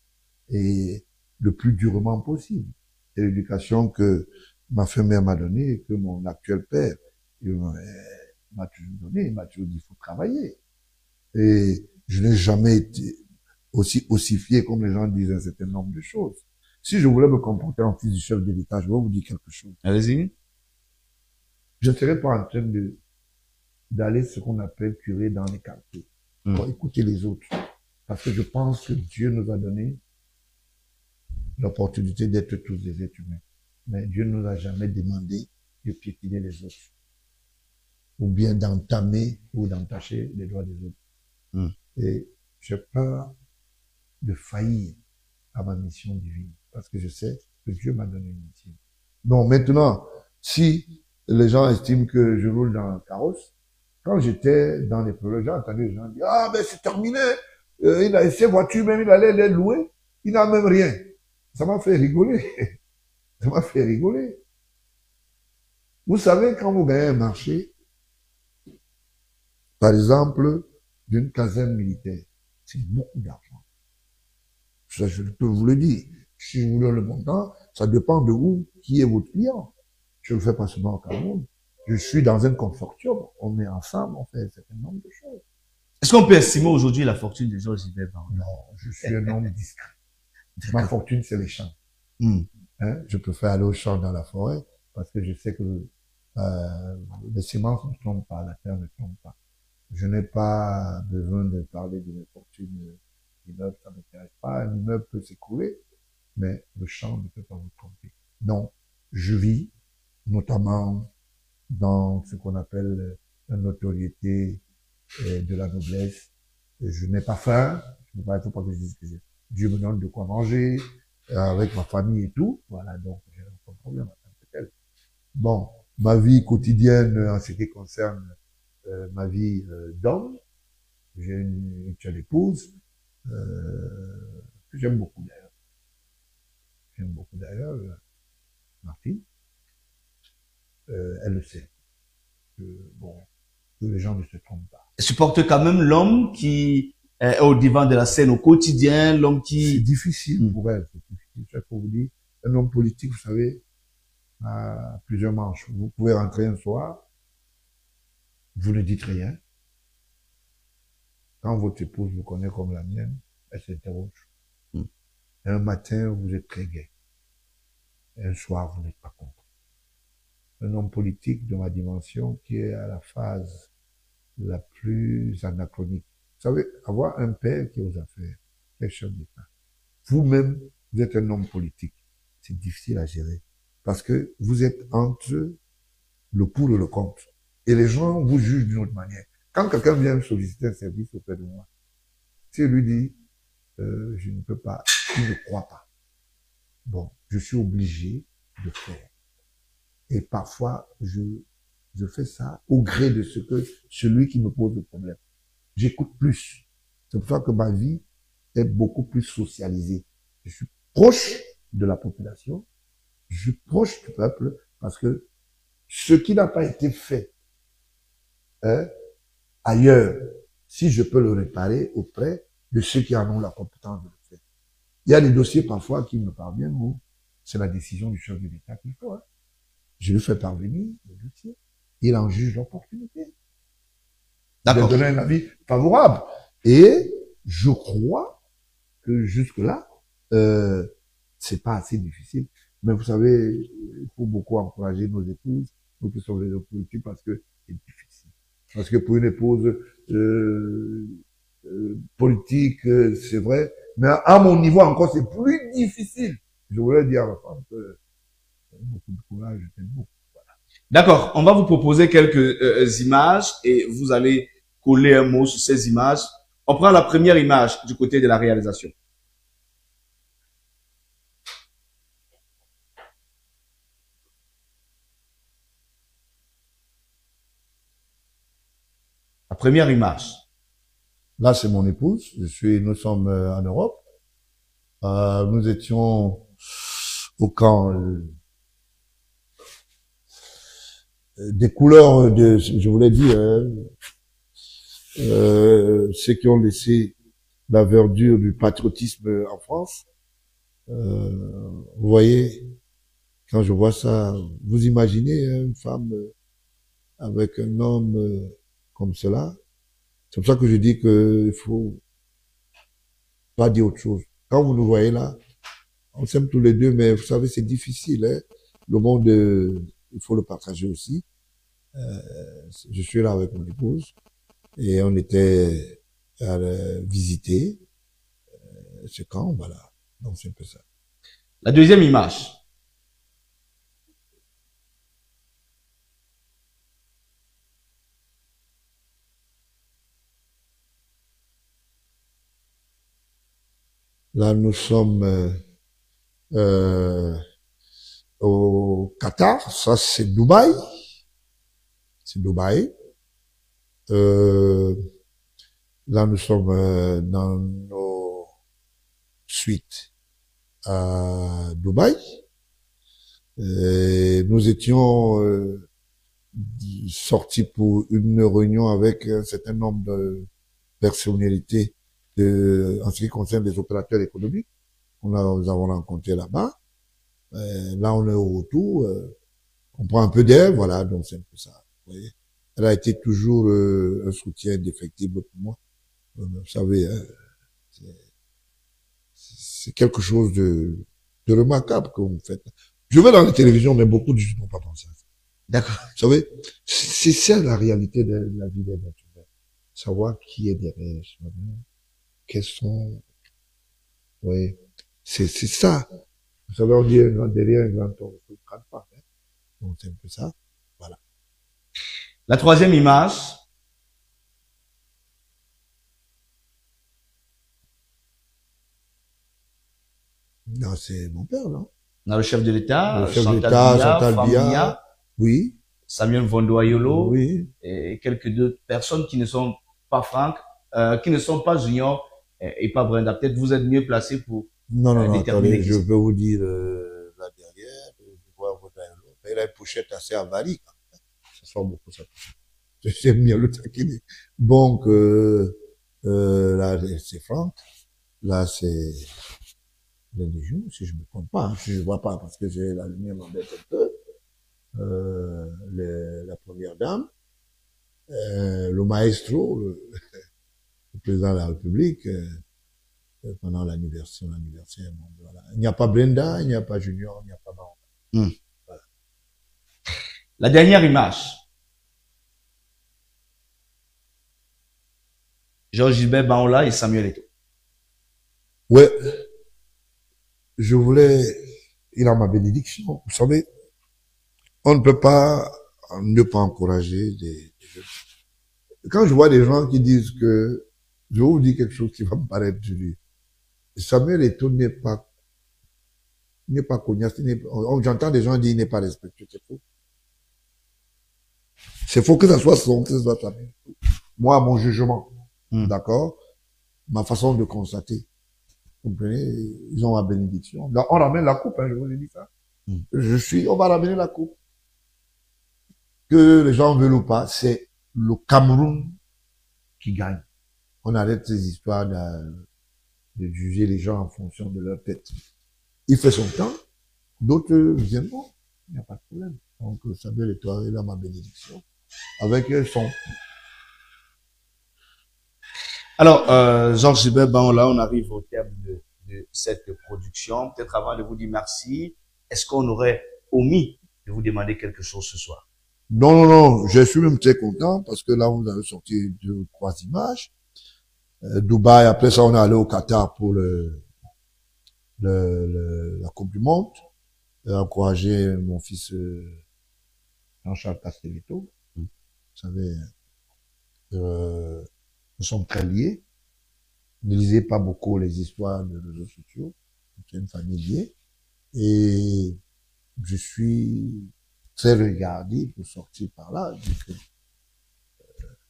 Et le plus durement possible. C'est l'éducation que ma mère m'a donnée et que mon actuel père m'a toujours donné. Il m'a toujours dit, il faut travailler. Et je n'ai jamais été aussi ossifié, comme les gens disent, un certain nombre de choses. Si je voulais me comporter en fils du chef de l'État, je vais vous dire quelque chose. Allez-y. Je ne serais pas en train d'aller ce qu'on appelle curer dans les quartiers pour écouter les autres. Parce que je pense que Dieu nous a donné l'opportunité d'être tous des êtres humains. Mais Dieu ne nous a jamais demandé de piétiner les autres. Ou bien d'entamer ou d'entacher les droits des autres. Et j'ai peur de faillir à ma mission divine. Parce que je sais que Dieu m'a donné une mission. Donc maintenant, si les gens estiment que je roule dans un carrosse, quand j'étais dans les problèmes, j'ai entendu les gens dire, ah ben c'est terminé, il a ses voitures, même il allait les louer, il n'a même rien. Ça m'a fait rigoler. Ça m'a fait rigoler. Vous savez, quand vous gagnez un marché, par exemple, d'une caserne militaire, c'est beaucoup d'argent. Ça, je peux vous le dire. Si je vous donne le montant, ça dépend de vous, qui est votre client. Je ne le fais pas seulement au Cameroun. Je suis dans un consortium. On est ensemble, on fait un certain nombre de choses. Est-ce qu'on peut estimer aujourd'hui la fortune de Georges Gilbert Baoula? Non, je suis un homme discret. Ma fortune, c'est les champs. Hein? Je préfère aller au champ dans la forêt parce que je sais que les semences ne tombent pas, la terre ne tombe pas. Je n'ai pas besoin de parler de mes fortunes d'immeubles, ça ne m'intéresse pas. Un immeuble peut s'écrouler, mais le champ ne peut pas vous tromper. Donc, je vis notamment dans ce qu'on appelle la notoriété de la noblesse. Je n'ai pas faim, il ne faut pas que je dise que Dieu me donne de quoi manger, avec ma famille et tout. Voilà, donc j'ai aucun problème en tant que tel. Bon, ma vie quotidienne en ce qui concerne ma vie d'homme, j'ai une seule épouse, que j'aime beaucoup d'ailleurs. J'aime beaucoup d'ailleurs, Martine. Elle le sait. Bon, que les gens ne se trompent pas. Elle supporte quand même l'homme qui est au devant de la scène au quotidien, l'homme qui... C'est difficile pour elle, c'est difficile. Je peux vous dire, un homme politique, vous savez, a plusieurs manches. Vous pouvez rentrer un soir, vous ne dites rien. Quand votre épouse vous connaît comme la mienne, elle s'interroge. Un matin, vous êtes très gai. Un soir, vous n'êtes pas content. Un homme politique de ma dimension qui est à la phase la plus anachronique. Vous savez, avoir un père qui est aux affaires, qui est chef d'État. Vous-même, vous êtes un homme politique. C'est difficile à gérer. Parce que vous êtes entre le pour et le contre. Et les gens vous jugent d'une autre manière. Quand quelqu'un vient me solliciter un service auprès de moi, si je lui dis, je ne peux pas, il ne croit pas. Bon, je suis obligé de faire. Et parfois, je fais ça au gré de ce que celui qui me pose le problème. J'écoute plus. C'est pour ça que ma vie est beaucoup plus socialisée. Je suis proche de la population, je suis proche du peuple, parce que ce qui n'a pas été fait ailleurs, si je peux le réparer auprès de ceux qui en ont la compétence de le faire. Il y a des dossiers parfois qui me parviennent où c'est la décision du chef de l'État qu'il faut. Je lui fais parvenir le dossier. Il en juge l'opportunité. D'accord. De donner un avis favorable. Et je crois que jusque-là, c'est pas assez difficile. Mais vous savez, il faut beaucoup encourager nos épouses, nous qui sommes les hommes politiques, parce que c'est difficile. Parce que pour une épouse politique, c'est vrai, mais à mon niveau encore, c'est plus difficile. Je voulais dire à ma femme que beaucoup de courage, je t'aime beaucoup. Voilà. D'accord, on va vous proposer quelques images et vous allez coller un mot sur ces images. On prend la première image du côté de la réalisation. La première image. Là, c'est mon épouse. Nous sommes en Europe. Nous étions au camp des couleurs de, je voulais dire, ceux qui ont laissé la verdure du patriotisme en France. Vous voyez, quand je vois ça, vous imaginez une femme avec un homme comme cela. C'est pour ça que je dis que il faut pas dire autre chose. Quand vous nous voyez là, On s'aime tous les deux, mais vous savez, c'est difficile. Hein. Le monde, il faut le partager aussi. Je suis là avec mon épouse et on était à visiter ce camp, voilà. Donc c'est un peu ça. La deuxième image. Là, nous sommes euh, au Qatar. Ça, c'est Dubaï. C'est Dubaï. Euh, Là, nous sommes dans nos suites à Dubaï. Et nous étions sortis pour une réunion avec un certain nombre de personnalités en ce qui concerne les opérateurs économiques. Nous avons rencontré là-bas. Là, on est au retour. On prend un peu d'air, voilà, donc c'est un peu ça. Vous voyez. Elle a été toujours un soutien indéfectible pour moi. Vous savez, hein, c'est quelque chose de remarquable que vous faites. Je vais dans la télévision, mais beaucoup de gens n'ont pas pensé à ça. D'accord. Vous savez, c'est ça la réalité de la vie des êtres humains. Savoir qui est derrière soi-même, quels sont, oui, c'est ça. Vous savez, on dit derrière un grand homme, il ne prend pas. Hein. Donc c'est un peu ça. Voilà. La troisième image. Non, c'est mon père, non? Dans le chef de l'État, Le chef d'État, Chantal Famia, Biya, oui, Samuel Vondoayolo oui. et quelques d'autres personnes qui ne sont pas Franck, qui ne sont pas Junior et pas Brenda. Peut-être vous êtes mieux placé pour Non, déterminer attendez, qui je c'est. peux vous dire la dernière, je vois votre mais il a une pochette assez avariée, quand même. Ça sort beaucoup, ça. J'aime bien le taquiner. Donc, là, c'est Franck. Là, c'est les Légions, si je me trompe pas. Hein. Je ne vois pas parce que j'ai la lumière m'embête un peu. La première dame, le maestro, le président de la République, pendant l'anniversaire, bon, voilà. Il n'y a pas Brenda, il n'y a pas Junior, il n'y a pas Baron. Hmm. Voilà. La dernière image. Georges Gilbert Baola et Samuel Eto'o. Ouais, je voulais, il a ma bénédiction. Vous savez, on ne peut pas ne pas encourager des jeunes. Quand je vois des gens qui disent que, je vais vous dire quelque chose qui va me paraître dur. Samuel Eto'o n'est pas cognasse, j'entends des gens dire qu'il n'est pas respectueux, c'est faux. C'est faux que ça soit son, que ça soit Samuel. Moi, mon jugement, d'accord, ma façon de constater, vous comprenez, ils ont ma bénédiction. Là, on ramène la coupe, hein, je vous ai dit ça. On va ramener la coupe. Que les gens veulent ou pas, c'est le Cameroun qui gagne. On arrête ces histoires de juger les gens en fonction de leur tête. Il fait son temps, d'autres viendront, il n'y a pas de problème. Donc, Samuel Eto'o, il a ma bénédiction. Avec son. Alors, Georges Gilbert Baola, on arrive au terme de cette production. Peut-être avant de vous dire merci, est-ce qu'on aurait omis de vous demander quelque chose ce soir? Non, je suis même très content parce que là, vous avez sorti 2 ou 3 images. Dubaï, après ça, on est allé au Qatar pour la Coupe du Monde. Encourager mon fils Jean-Charles Castelletto. Vous savez, nous sommes très liés. Ne lisez pas beaucoup les histoires de réseaux sociaux. C'est une famille liée. Et je suis très regardé pour sortir par là.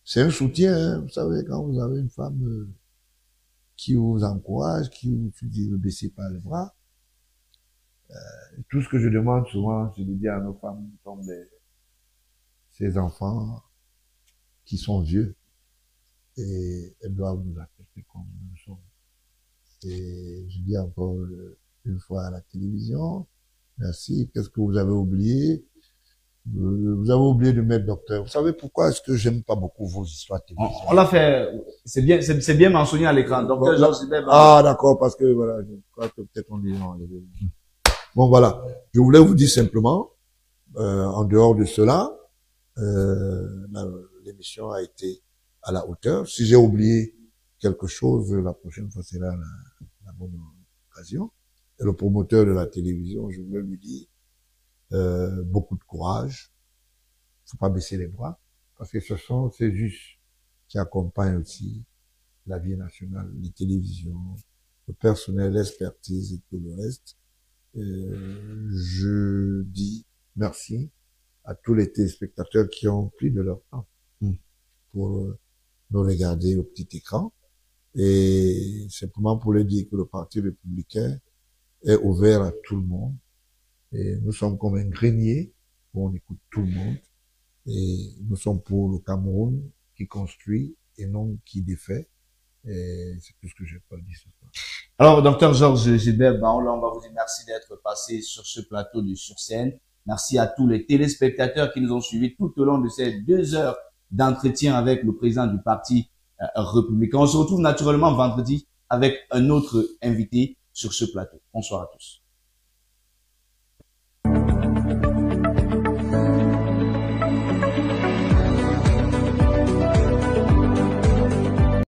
C'est un soutien, hein. Vous savez, quand vous avez une femme qui vous encourage, qui vous dit ne baissez pas les bras. Tout ce que je demande souvent, c'est de dire à nos femmes comme ces enfants qui sont vieux et elles doivent nous accepter comme nous sommes. Et je dis encore une fois à la télévision, merci, qu'est-ce que vous avez oublié? Vous avez oublié de mettre docteur. Vous savez pourquoi est-ce que j'aime pas beaucoup vos histoires On l'a fait, c'est bien mentionné à l'écran. Docteur Georges Gilbert Baon. Ah, d'accord, parce que voilà, je crois que peut-être on dit non. Bon, voilà. Je voulais vous dire simplement, en dehors de cela, l'émission a été à la hauteur. Si j'ai oublié quelque chose, la prochaine fois, c'est là la bonne occasion. Et le promoteur de la télévision, je voulais lui dire, beaucoup de courage. Faut pas baisser les bras. Parce que c'est juste qui accompagnent aussi la vie nationale, les télévisions, le personnel, l'expertise et tout le reste. Je dis merci à tous les téléspectateurs qui ont pris de leur temps pour nous regarder au petit écran. Et simplement pour leur dire que le Parti républicain est ouvert à tout le monde. Et nous sommes comme un grenier où on écoute tout le monde. Et nous sommes pour le Cameroun qui construit et non qui défait. Et c'est tout ce que je peux dire ce soir. Alors, docteur Georges Gilbert Baon, on va vous dire merci d'être passé sur ce plateau de Sur Scène. Merci à tous les téléspectateurs qui nous ont suivis tout au long de ces 2 heures d'entretien avec le président du Parti républicain. On se retrouve naturellement vendredi avec un autre invité sur ce plateau. Bonsoir à tous.